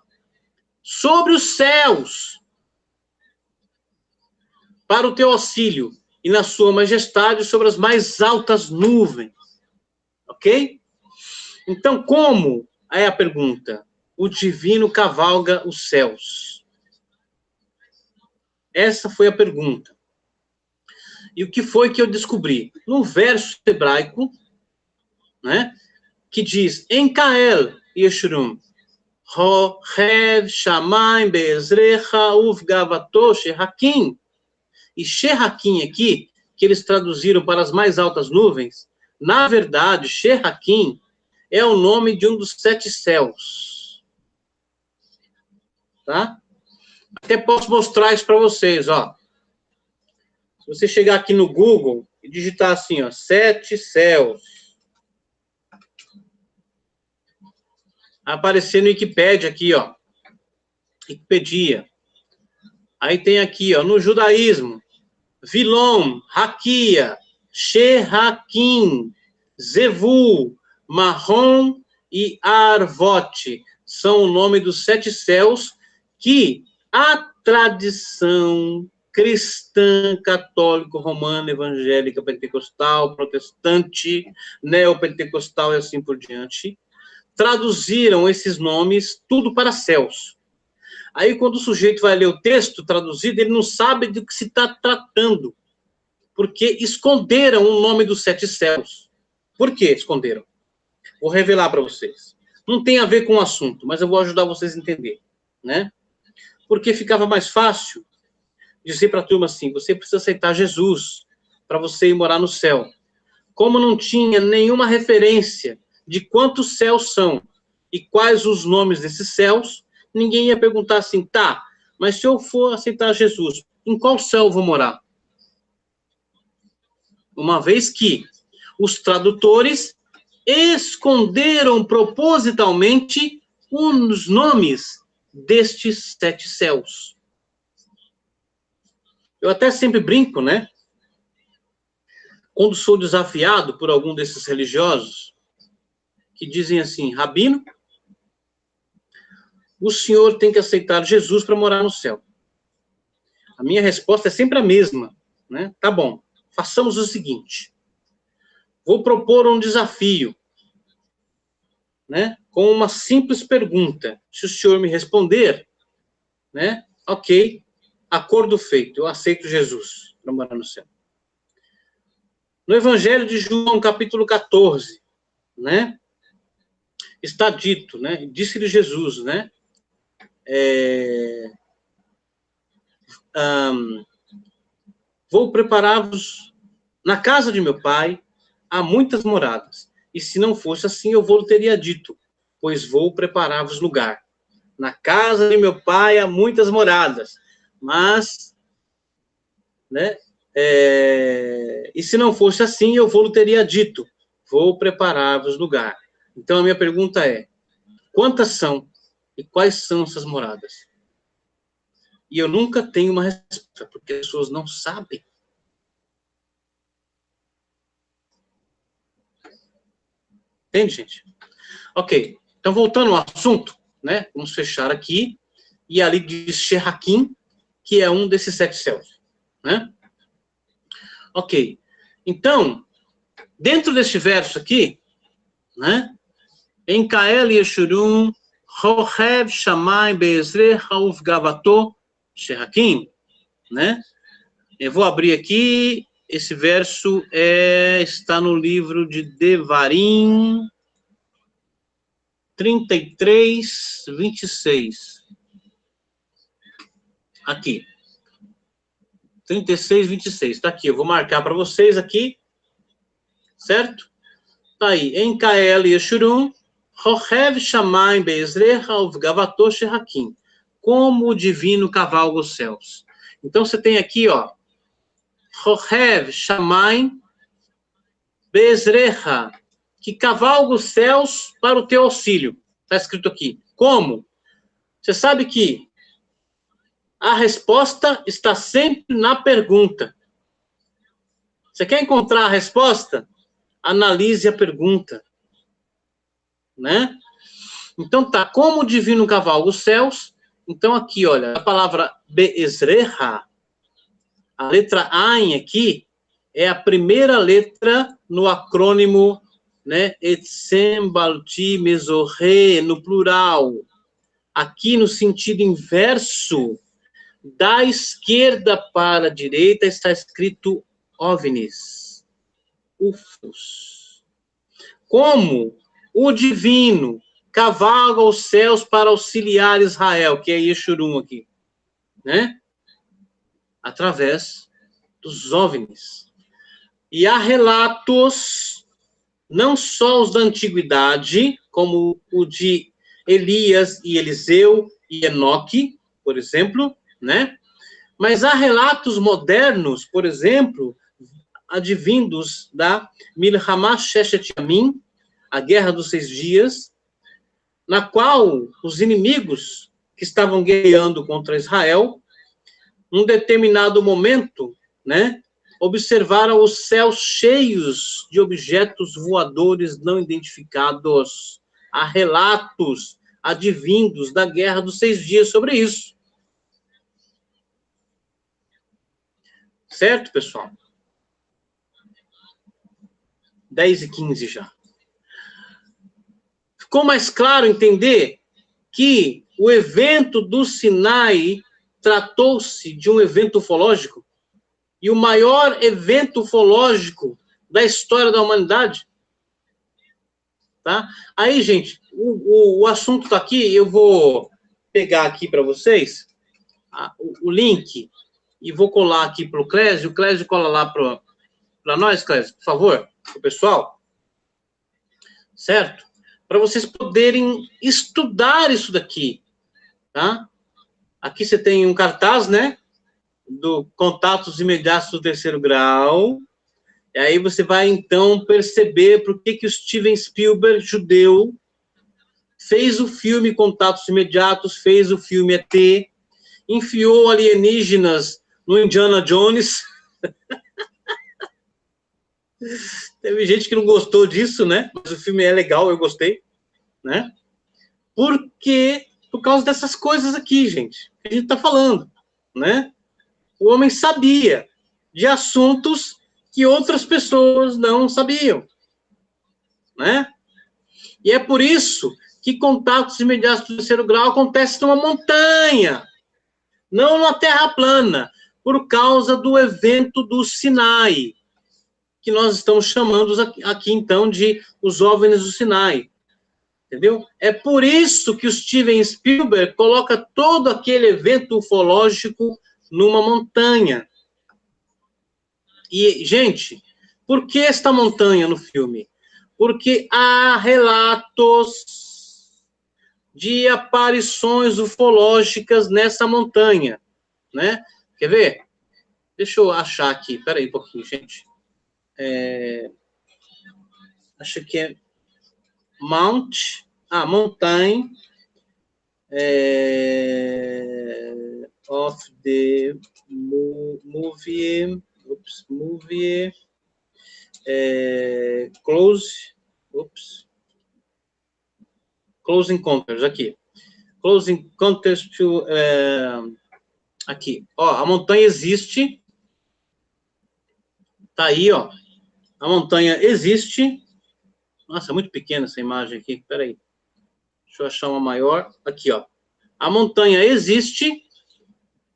[SPEAKER 2] sobre os céus para o teu auxílio, e na sua majestade sobre as mais altas nuvens. Ok? Então, como é a pergunta? O divino cavalga os céus. Essa foi a pergunta. E o que foi que eu descobri? No verso hebraico, né, que diz: Enkael Yeshurun, Rohev Shamayim Be'ezrecha Uvgavato Shehakim. E Shehakim aqui, que eles traduziram para as mais altas nuvens, na verdade, Shehakim é o nome de um dos 7 céus. Tá? Até posso mostrar isso para vocês, ó. Se você chegar aqui no Google e digitar assim, ó, 7 céus, vai aparecer no Wikipedia aqui, ó. Wikipedia. Aí tem aqui, ó, no judaísmo, Vilom, Raquia, Shehakim, Zevu, Marrom e Arvote são o nome dos 7 céus que a tradição cristã, católico, romana, evangélica, pentecostal, protestante, neopentecostal e assim por diante, traduziram esses nomes tudo para céus. Aí, quando o sujeito vai ler o texto traduzido, ele não sabe do que se está tratando, porque esconderam o nome dos 7 céus. Por que esconderam? Vou revelar para vocês. Não tem a ver com o assunto, mas eu vou ajudar vocês a entender, né? Porque ficava mais fácil dizer para a turma assim: você precisa aceitar Jesus para você ir morar no céu. Como não tinha nenhuma referência de quantos céus são e quais os nomes desses céus, ninguém ia perguntar assim: tá, mas se eu for aceitar Jesus, em qual céu eu vou morar? Uma vez que os tradutores esconderam propositalmente os nomes destes 7 céus. Eu até sempre brinco, né? Quando sou desafiado por algum desses religiosos, que dizem assim: Rabino, o senhor tem que aceitar Jesus para morar no céu. A minha resposta é sempre a mesma, né? Tá bom, façamos o seguinte. Vou propor um desafio, né? Com uma simples pergunta. Se o senhor me responder, né? Ok, acordo feito, eu aceito Jesus para morar no céu. No Evangelho de João, capítulo 14, né? Está dito, né? Disse-lhe Jesus, né? Vou preparar-vos Na casa de meu pai há muitas moradas, e se não fosse assim, eu vou teria dito, pois vou preparar-vos lugar. Na casa de meu pai há muitas moradas, mas, né, e se não fosse assim, eu vou teria dito, vou preparar-vos lugar. Então, a minha pergunta é, quantas são e quais são essas moradas? E eu nunca tenho uma resposta, porque as pessoas não sabem. Entende, gente? Ok, então voltando ao assunto, né? Vamos fechar aqui. E ali diz Shehakim, que é um desses 7 céus, né? Ok, então, dentro deste verso aqui, né? Em Kael Yeshurum, Rohev Shammai Be'ezre Hauf Gavato Shehakim, né? Eu vou abrir aqui, esse verso está no livro de Devarim, 33, 26. Aqui. 36, 26. Está aqui, eu vou marcar para vocês aqui, certo? Está aí. Em Kael Yeshurum, Rohev Shammai Be'ezrecha Uvgavato Shehakim. Como o divino cavalga os céus. Então, você tem aqui, ó, Rohev Shammai Be'ezrecha, que cavalga os céus para o teu auxílio. Está escrito aqui. Como? Você sabe que a resposta está sempre na pergunta. Você quer encontrar a resposta? Analise a pergunta. Né? Então tá, como o divino cavalga os céus, então aqui, olha, a palavra Be'ezrecha, a letra Ain aqui, é a primeira letra no acrônimo, né, Etzem Balti Mezorre, no plural. Aqui no sentido inverso, da esquerda para a direita está escrito OVNIs, UFOs. Como o divino cavalga os céus para auxiliar Israel, que é Yeshurum aqui, né? Através dos OVNIs. E há relatos, não só os da antiguidade, como o de Elias e Eliseu e Enoque, por exemplo, né? Mas há relatos modernos, por exemplo, advindos da Milhamah Sheshet Yamim, a Guerra dos 6 Dias, na qual os inimigos que estavam guerreando contra Israel, num determinado momento, né, observaram os céus cheios de objetos voadores não identificados. Há relatos advindos da Guerra dos 6 Dias sobre isso. Certo, pessoal? 10h15 já. Ficou mais claro entender que o evento do Sinai tratou-se de um evento ufológico? E o maior evento ufológico da história da humanidade? Tá? Aí, gente, o assunto está aqui, eu vou pegar aqui para vocês o link e vou colar aqui para o Clésio. O Clésio cola lá para nós, Clésio, por favor, para o pessoal. Certo? Para vocês poderem estudar isso daqui. Tá? Aqui você tem um cartaz, né? Do Contatos Imediatos do Terceiro Grau. E aí você vai, então, perceber por que o Steven Spielberg, judeu, fez o filme Contatos Imediatos, fez o filme ET, enfiou alienígenas no Indiana Jones. Teve gente que não gostou disso, né? Mas o filme é legal, eu gostei, né? Por causa dessas coisas aqui, gente, que a gente está falando, né? O homem sabia de assuntos que outras pessoas não sabiam, né? E é por isso que contatos imediatos do terceiro grau acontecem numa montanha, não numa terra plana, por causa do evento do Sinai, que nós estamos chamando aqui, então, de os OVNIs do Sinai. Entendeu? É por isso que o Steven Spielberg coloca todo aquele evento ufológico numa montanha. E, gente, Por que esta montanha no filme? Porque há relatos de aparições ufológicas nessa montanha, né? Quer ver? Deixa eu achar aqui. Espera aí um pouquinho, gente. Acho que é Mountain of the movie. Close Encounters, aqui. Close Encounters to... aqui. Ó, a montanha existe. Tá aí, ó. A montanha existe. Nossa, é muito pequena essa imagem aqui. Peraí. Deixa eu achar uma maior. Aqui, ó. A montanha existe,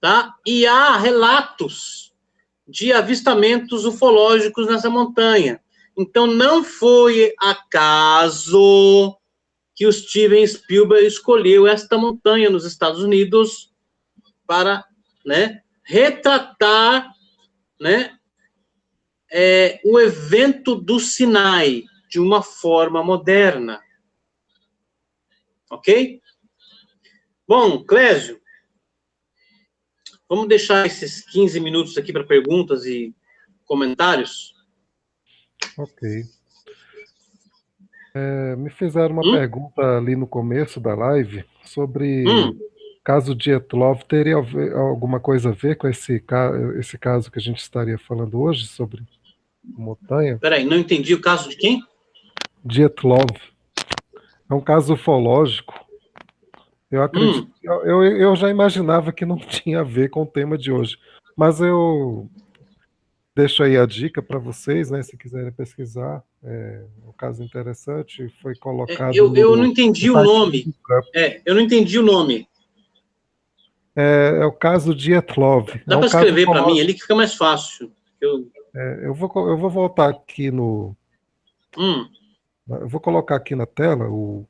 [SPEAKER 2] tá? E há relatos de avistamentos ufológicos nessa montanha. Então, não foi acaso que o Steven Spielberg escolheu esta montanha nos Estados Unidos para, né, retratar, né, o evento do Sinai de uma forma moderna. Ok? Bom, Clésio, vamos deixar esses 15 minutos aqui para perguntas e comentários?
[SPEAKER 1] Ok. Me fizeram uma pergunta ali no começo da live sobre caso Dietlov teria alguma coisa a ver com esse caso que a gente estaria falando hoje sobre montanha?
[SPEAKER 2] Peraí, não entendi o caso de quem?
[SPEAKER 1] Dietlov. É um caso ufológico. Eu acredito. Eu já imaginava que não tinha a ver com o tema de hoje. Mas eu deixo aí a dica para vocês, né? Se quiserem pesquisar. É um caso interessante. Foi colocado
[SPEAKER 2] Eu não
[SPEAKER 1] no
[SPEAKER 2] entendi o
[SPEAKER 1] site
[SPEAKER 2] nome. Eu não entendi o nome.
[SPEAKER 1] É o caso Dietlov. É
[SPEAKER 2] Dá
[SPEAKER 1] um
[SPEAKER 2] para
[SPEAKER 1] caso
[SPEAKER 2] escrever para mim
[SPEAKER 1] ufológico.
[SPEAKER 2] ali que fica mais fácil.
[SPEAKER 1] Eu vou voltar aqui no. Eu vou colocar aqui na tela o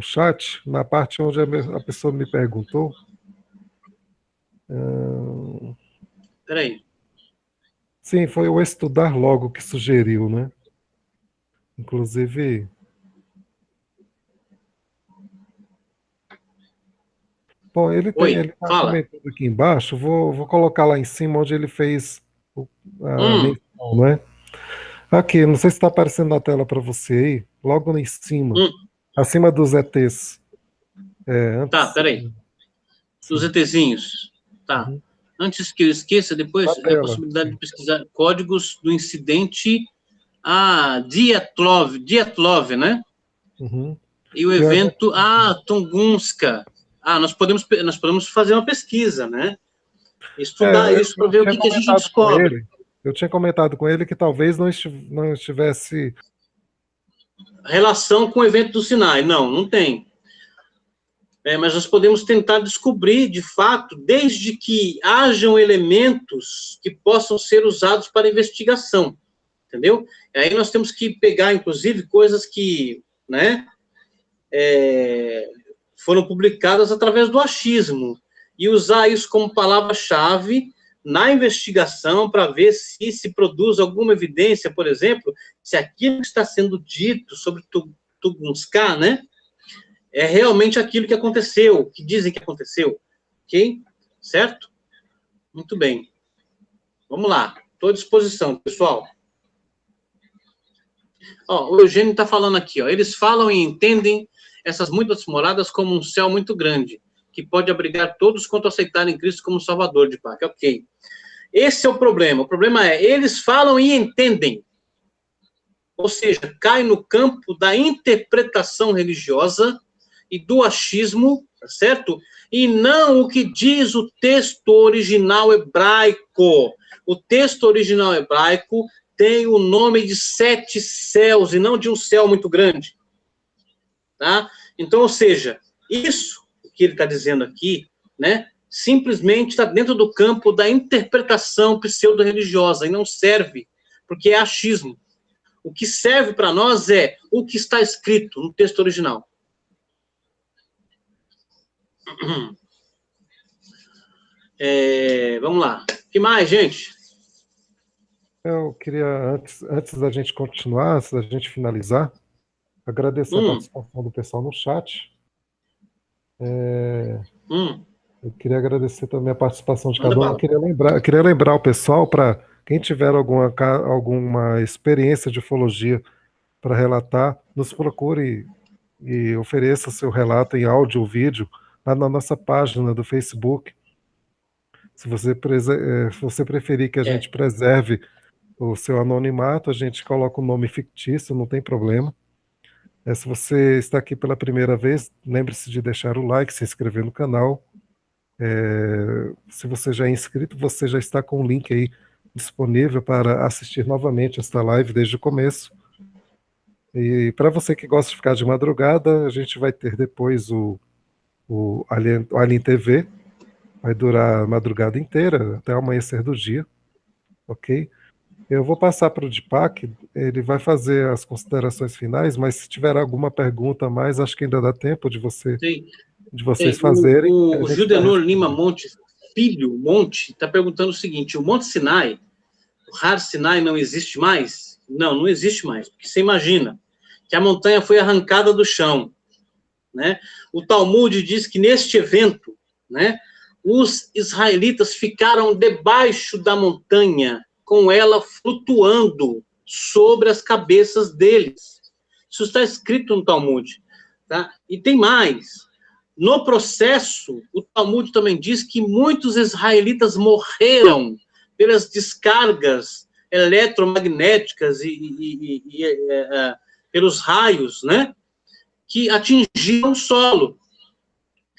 [SPEAKER 1] chat, na parte onde a pessoa me perguntou.
[SPEAKER 2] Peraí.
[SPEAKER 1] Sim, foi o Estudar Logo que sugeriu, né? Inclusive. Bom, ele
[SPEAKER 2] Oi,
[SPEAKER 1] está
[SPEAKER 2] fala.
[SPEAKER 1] comentando aqui embaixo, vou colocar lá em cima onde ele fez a menção, não é? Aqui, não sei se está aparecendo na tela para você aí, logo lá em cima, acima dos ETs.
[SPEAKER 2] Tá,
[SPEAKER 1] Antes.
[SPEAKER 2] peraí. Dos
[SPEAKER 1] Sim.
[SPEAKER 2] ETzinhos. Tá.
[SPEAKER 1] Uhum.
[SPEAKER 2] Antes que eu esqueça,
[SPEAKER 1] Na
[SPEAKER 2] depois é a
[SPEAKER 1] tela.
[SPEAKER 2] possibilidade de pesquisar códigos do incidente. Dietlov, né?
[SPEAKER 1] Uhum.
[SPEAKER 2] E o
[SPEAKER 1] E o
[SPEAKER 2] evento, Tunguska. Nós podemos fazer uma pesquisa, né? Estudar isso para
[SPEAKER 1] eu
[SPEAKER 2] ver o
[SPEAKER 1] tinha
[SPEAKER 2] que a gente
[SPEAKER 1] comentado com
[SPEAKER 2] descobre.
[SPEAKER 1] ele. Eu tinha comentado com ele que talvez não estivesse.
[SPEAKER 2] Relação com o evento do Sinai. Não, não tem. Mas nós podemos tentar descobrir, de fato, desde que hajam elementos que possam ser usados para investigação, entendeu? Aí nós temos que pegar, inclusive, coisas que, né, foram publicadas através do achismo e usar isso como palavra-chave na investigação para ver se produz alguma evidência, por exemplo, se aquilo que está sendo dito sobre Tunguska, né, é realmente aquilo que aconteceu, que dizem que aconteceu, ok? Certo? Muito bem. Vamos lá. Estou à disposição, pessoal. O Eugênio está falando aqui, eles falam e entendem essas muitas moradas como um céu muito grande, que pode abrigar todos quanto aceitarem Cristo como Salvador de pátria. Ok. Esse é o problema. O problema é, eles falam e entendem. Ou seja, cai no campo da interpretação religiosa e do achismo, tá certo? E não o que diz o texto original hebraico. O texto original hebraico tem o nome de 7 céus e não de um céu muito grande. Tá? Então, ou seja, isso que ele está dizendo aqui, né, simplesmente está dentro do campo da interpretação pseudo-religiosa e não serve, porque é achismo. O que serve para nós é o que está escrito no texto original. Vamos lá. O que mais, gente?
[SPEAKER 1] Eu queria, antes da gente continuar, antes da gente finalizar, agradecer a participação do pessoal no chat. Eu queria agradecer também a participação de
[SPEAKER 2] Manda
[SPEAKER 1] cada um.
[SPEAKER 2] bala.
[SPEAKER 1] Eu queria lembrar o pessoal, para quem tiver alguma experiência de ufologia para relatar, nos procure e ofereça seu relato em áudio ou vídeo lá na nossa página do Facebook. Se você preferir que a
[SPEAKER 2] É.
[SPEAKER 1] gente preserve o seu anonimato, a gente coloca um nome fictício, não tem problema. Se você está aqui pela primeira vez, lembre-se de deixar o like, se inscrever no canal. Se você já é inscrito, você já está com o link aí disponível para assistir novamente esta live desde o começo. E para você que gosta de ficar de madrugada, a gente vai ter depois o Alien TV. Vai durar a madrugada inteira, até o amanhecer do dia. Ok? Eu vou passar para o Deepak, ele vai fazer as considerações finais, mas se tiver alguma pergunta a mais, acho que ainda dá tempo de
[SPEAKER 2] Sim.
[SPEAKER 1] vocês fazerem.
[SPEAKER 2] O Gildenor Lima Monte, filho Monte, está perguntando o seguinte: o Monte Sinai, o Har Sinai não existe mais? Não, não existe mais, porque você imagina que a montanha foi arrancada do chão, né? O Talmud diz que neste evento, né, os israelitas ficaram debaixo da montanha, com ela flutuando sobre as cabeças deles. Isso está escrito no Talmud, tá? E tem mais. No processo, o Talmud também diz que muitos israelitas morreram pelas descargas eletromagnéticas e pelos raios, né, que atingiam o solo.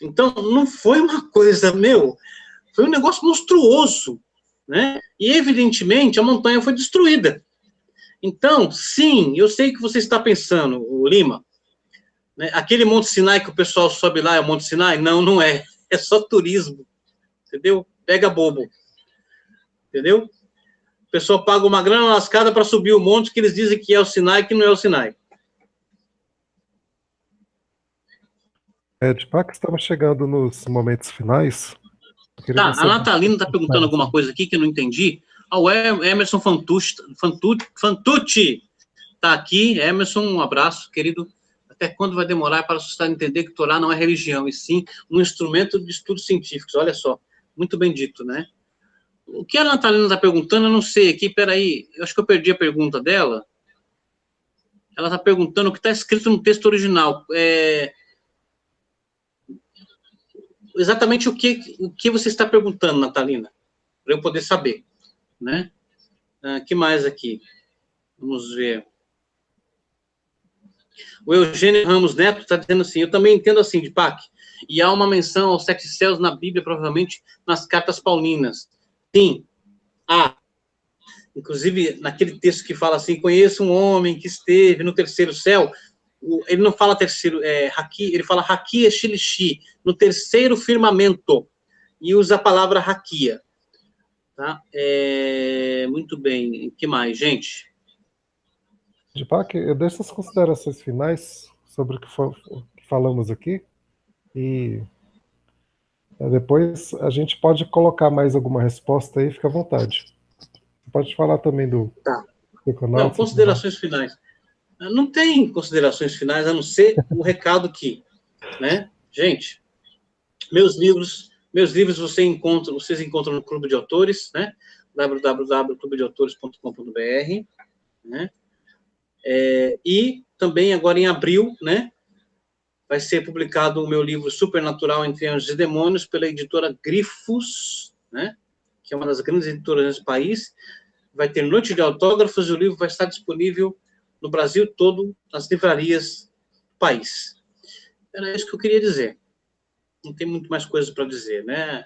[SPEAKER 2] Então, não foi uma coisa, foi um negócio monstruoso, né? E, evidentemente, a montanha foi destruída. Então, sim, eu sei que você está pensando, Lima, né, aquele Monte Sinai que o pessoal sobe lá é o Monte Sinai? Não, não é. É só turismo, entendeu? Pega bobo, entendeu? O pessoal paga uma grana lascada para subir o monte que eles dizem que é o Sinai, que não é o Sinai.
[SPEAKER 1] Deepak, estamos chegando nos momentos finais.
[SPEAKER 2] Tá, a Natalina está perguntando alguma coisa aqui que eu não entendi. O Emerson Fantucci está aqui. Emerson, um abraço, querido. Até quando vai demorar para a entender que Torá não é religião, e sim um instrumento de estudos científicos? Olha só, muito bem dito, né? O que a Natalina está perguntando, eu não sei aqui, peraí, eu acho que eu perdi a pergunta dela. Ela está perguntando o que está escrito no texto original. Exatamente o que você está perguntando, Natalina, para eu poder saber, né? Que mais aqui? Vamos ver. O Eugênio Ramos Neto está dizendo assim, eu também entendo assim, Deepak, e há uma menção aos 7 céus na Bíblia, provavelmente nas cartas paulinas. Sim, há. Inclusive, naquele texto que fala assim, conheço um homem que esteve no terceiro céu, ele não fala terceiro, ele fala Hakia Shilishi, no terceiro firmamento, e usa a palavra Hakia. Tá? Muito bem. O que mais, gente?
[SPEAKER 1] Deepak, eu deixo as considerações finais sobre o que falamos aqui e depois a gente pode colocar mais alguma resposta aí, fica à vontade. Você pode falar também do canal.
[SPEAKER 2] Não, considerações finais. Não tem considerações finais, a não ser o recado que, né? Gente, meus livros vocês encontram no Clube de Autores, né? www.clubedeautores.com.br, né? E também agora em abril, né? Vai ser publicado o meu livro Supernatural entre Anjos e Demônios pela editora Grifos, né? Que é uma das grandes editoras desse país. Vai ter noite de autógrafos e o livro vai estar disponível no Brasil todo, nas livrarias do país. Era isso que eu queria dizer. Não tem muito mais coisa para dizer, né?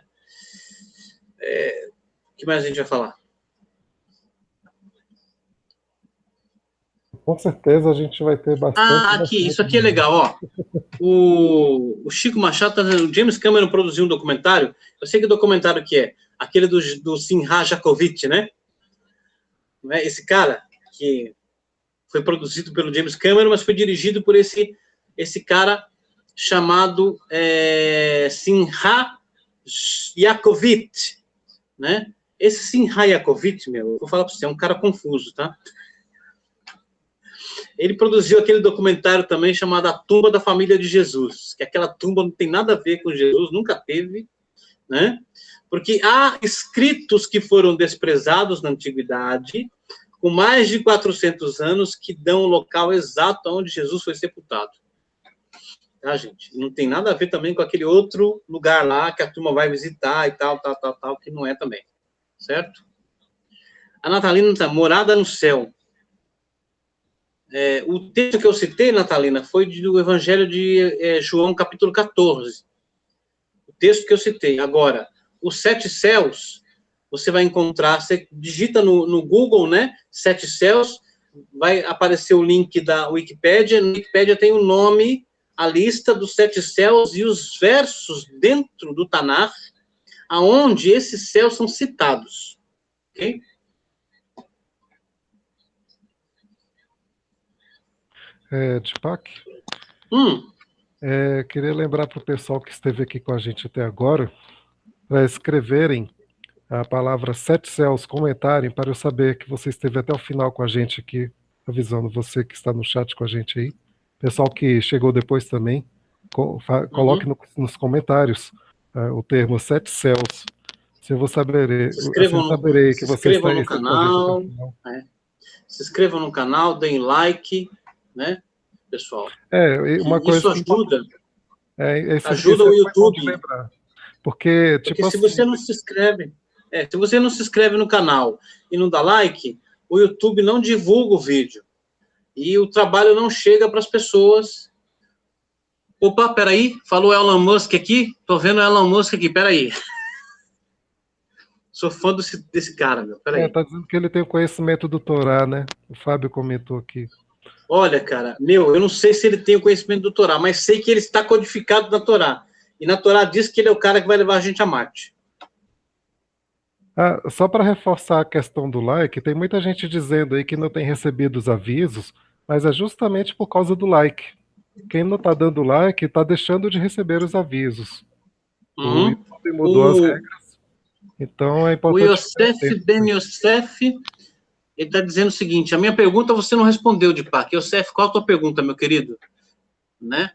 [SPEAKER 2] O que mais a gente vai falar?
[SPEAKER 1] Com certeza a gente vai ter bastante.
[SPEAKER 2] Aqui, isso aqui é legal, ó. O Chico Machado está dizendo, o James Cameron produziu um documentário, eu sei que documentário que é, aquele do Sinha Jakovic, né? Esse cara que foi produzido pelo James Cameron, mas foi dirigido por esse cara chamado Sinha Jakovic, né? Esse Simha Yakovitch, eu vou falar para você, é um cara confuso, tá? Ele produziu aquele documentário também chamado A Tumba da Família de Jesus, que aquela tumba não tem nada a ver com Jesus, nunca teve, né? Porque há escritos que foram desprezados na antiguidade, com mais de 400 anos, que dão o local exato onde Jesus foi sepultado. Tá, gente? Não tem nada a ver também com aquele outro lugar lá que a turma vai visitar e tal, que não é também. Certo? A Natalina está morada no céu. O texto que eu citei, Natalina, foi do Evangelho de João, capítulo 14. O texto que eu citei. Agora, os 7 céus, você vai encontrar, você digita no Google, né, 7 céus, vai aparecer o link da Wikipédia, na Wikipédia tem o nome, a lista dos 7 céus e os versos dentro do Tanar, aonde esses céus são citados. Ok?
[SPEAKER 1] Deepak,
[SPEAKER 2] Hum.
[SPEAKER 1] Queria lembrar para o pessoal que esteve aqui com a gente até agora, para escreverem a palavra 7 céus, comentarem, para eu saber que você esteve até o final com a gente aqui, avisando você que está no chat com a gente aí. Pessoal que chegou depois também, coloque nos comentários o termo 7 céus. Se eu saberei que você está
[SPEAKER 2] no canal, se inscrevam no canal, deem like, né, pessoal?
[SPEAKER 1] Uma coisa
[SPEAKER 2] isso ajuda.
[SPEAKER 1] Ajuda
[SPEAKER 2] o YouTube.
[SPEAKER 1] Porque
[SPEAKER 2] se você não se inscreve, se você não se inscreve no canal e não dá like, o YouTube não divulga o vídeo. E o trabalho não chega para as pessoas. Opa, peraí, falou Elon Musk aqui? Tô vendo Elon Musk aqui, peraí. Sou fã desse cara, meu, peraí.
[SPEAKER 1] Tá dizendo que ele tem conhecimento do Torá, né? O Fábio comentou aqui.
[SPEAKER 2] Olha, cara, eu não sei se ele tem o conhecimento do Torá, mas sei que ele está codificado na Torá. E na Torá diz que ele é o cara que vai levar a gente a Marte.
[SPEAKER 1] Só para reforçar a questão do like, tem muita gente dizendo aí que não tem recebido os avisos, mas é justamente por causa do like. Quem não está dando like está deixando de receber os avisos. O YouTube mudou as regras, então é importante...
[SPEAKER 2] O Yosef Ben Yosef, ele está dizendo o seguinte, a minha pergunta você não respondeu, Deepak. Yosef, qual a tua pergunta, meu querido? Né?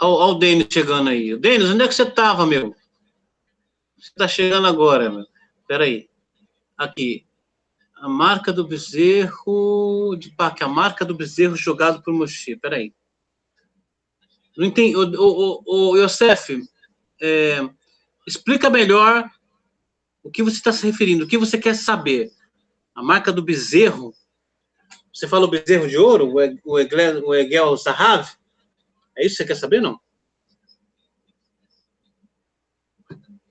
[SPEAKER 2] Olha o Denis chegando aí. Denis, onde é que você estava, meu? Você está chegando agora, meu. Peraí. Aqui. A marca do bezerro... Deepak, a marca do bezerro jogado por Moshe. Peraí. Não entendi. O Yosef, explica melhor o que você está se referindo, o que você quer saber. A marca do bezerro? Você fala o bezerro de ouro? O Egel Zahav? É isso que você quer saber, não?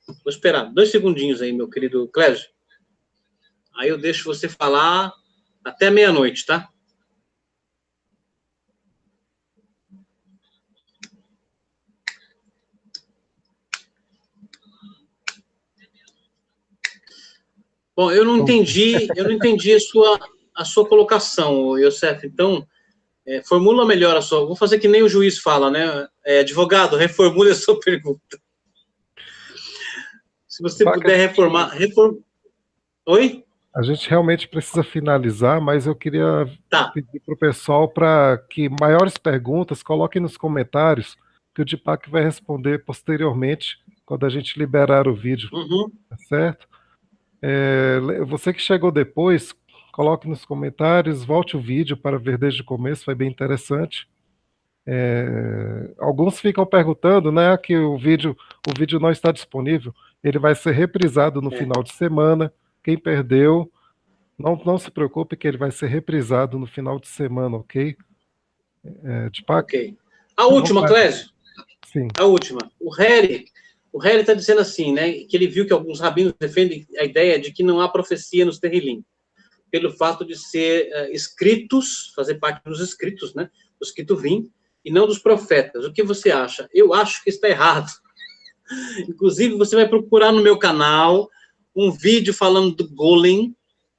[SPEAKER 2] Vou esperar 2 segundinhos aí, meu querido Clésio. Aí eu deixo você falar até meia-noite, tá? Bom, eu não entendi a sua colocação, Yosef. Então, formula melhor a sua... Vou fazer que nem o juiz fala, né? Advogado, reformule a sua pergunta. Se você puder reformar... Oi?
[SPEAKER 1] A gente realmente precisa finalizar, mas eu queria pedir para o pessoal para que maiores perguntas coloquem nos comentários, que o Deepak vai responder posteriormente, quando a gente liberar o vídeo. Tá certo? Você que chegou depois, coloque nos comentários, volte o vídeo para ver desde o começo, foi bem interessante. Alguns ficam perguntando, né, que o vídeo não está disponível. Ele vai ser reprisado no final de semana. Quem perdeu, não se preocupe que ele vai ser reprisado no final de semana, ok?
[SPEAKER 2] Ok. A última, Clésio.
[SPEAKER 1] Sim.
[SPEAKER 2] A última. O Harry está dizendo assim, né, que ele viu que alguns rabinos defendem a ideia de que não há profecia nos Terrilim, pelo fato de ser escritos, fazer parte dos escritos, né, dos Ketuvim, e não dos profetas. O que você acha? Eu acho que está errado. Inclusive, você vai procurar no meu canal um vídeo falando do Golem,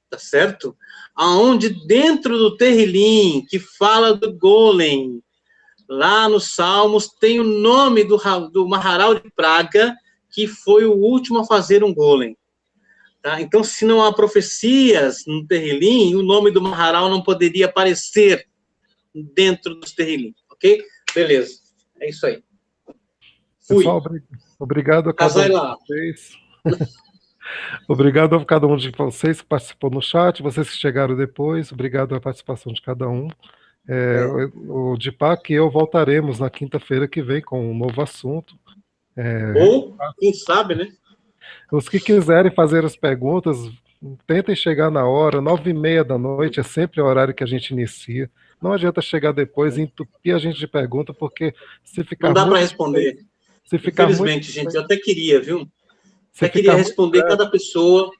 [SPEAKER 2] tá certo? Aonde dentro do Terrilim, que fala do Golem, lá nos Salmos, tem o nome do Maharal de Praga, que foi o último a fazer um Golem. Tá? Então, se não há profecias no Terrilim, o nome do Maharal não poderia aparecer dentro dos Terrilim, ok? Beleza, é isso aí. Fui.
[SPEAKER 1] Pessoal, obrigado a cada
[SPEAKER 2] Casai
[SPEAKER 1] um de
[SPEAKER 2] lá.
[SPEAKER 1] vocês. Obrigado a cada um de vocês que participou no chat, vocês que chegaram depois, obrigado a participação de cada um. O Dipak e eu voltaremos na quinta-feira que vem com um novo assunto.
[SPEAKER 2] Ou, quem sabe, né?
[SPEAKER 1] Os que quiserem fazer as perguntas, tentem chegar na hora, 9h30 da noite, é sempre o horário que a gente inicia. Não adianta chegar depois e entupir a gente de pergunta, porque se ficar
[SPEAKER 2] não dá
[SPEAKER 1] muito...
[SPEAKER 2] para responder.
[SPEAKER 1] Se ficar
[SPEAKER 2] Infelizmente, gente, eu até queria, viu?
[SPEAKER 1] Se
[SPEAKER 2] até queria responder
[SPEAKER 1] muito...
[SPEAKER 2] cada pessoa,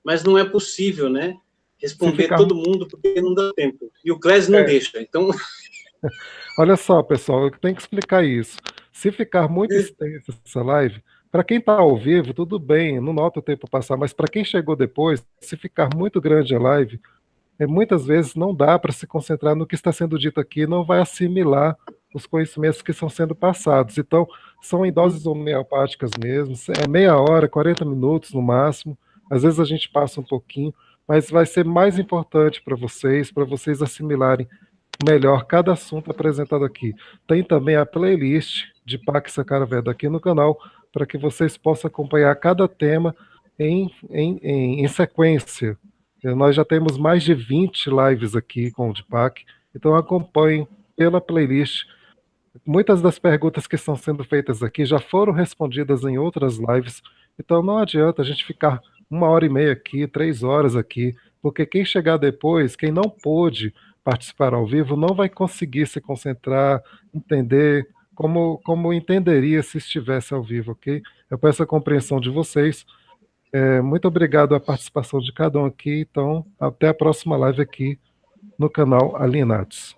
[SPEAKER 2] mas não é possível, né? Responder todo mundo, porque não dá tempo. E o Clésio não deixa, então...
[SPEAKER 1] Olha só, pessoal, eu tenho que explicar isso. Se ficar muito extensa essa live, para quem está ao vivo, tudo bem, não nota o tempo passar, mas para quem chegou depois, se ficar muito grande a live, muitas vezes não dá para se concentrar no que está sendo dito aqui, não vai assimilar os conhecimentos que estão sendo passados. Então, são em doses homeopáticas mesmo, é meia hora, 40 minutos no máximo, às vezes a gente passa um pouquinho, mas vai ser mais importante para vocês assimilarem melhor cada assunto apresentado aqui. Tem também a playlist de Pak Sakara aqui no canal, para que vocês possam acompanhar cada tema em sequência. Nós já temos mais de 20 lives aqui com o Dipak, então acompanhem pela playlist. Muitas das perguntas que estão sendo feitas aqui já foram respondidas em outras lives, então não adianta a gente ficar 1h30 aqui, 3 horas aqui, porque quem chegar depois, quem não pôde participar ao vivo, não vai conseguir se concentrar, entender como entenderia se estivesse ao vivo, ok? Eu peço a compreensão de vocês. Muito obrigado à participação de cada um aqui. Então, até a próxima live aqui no canal Alienados.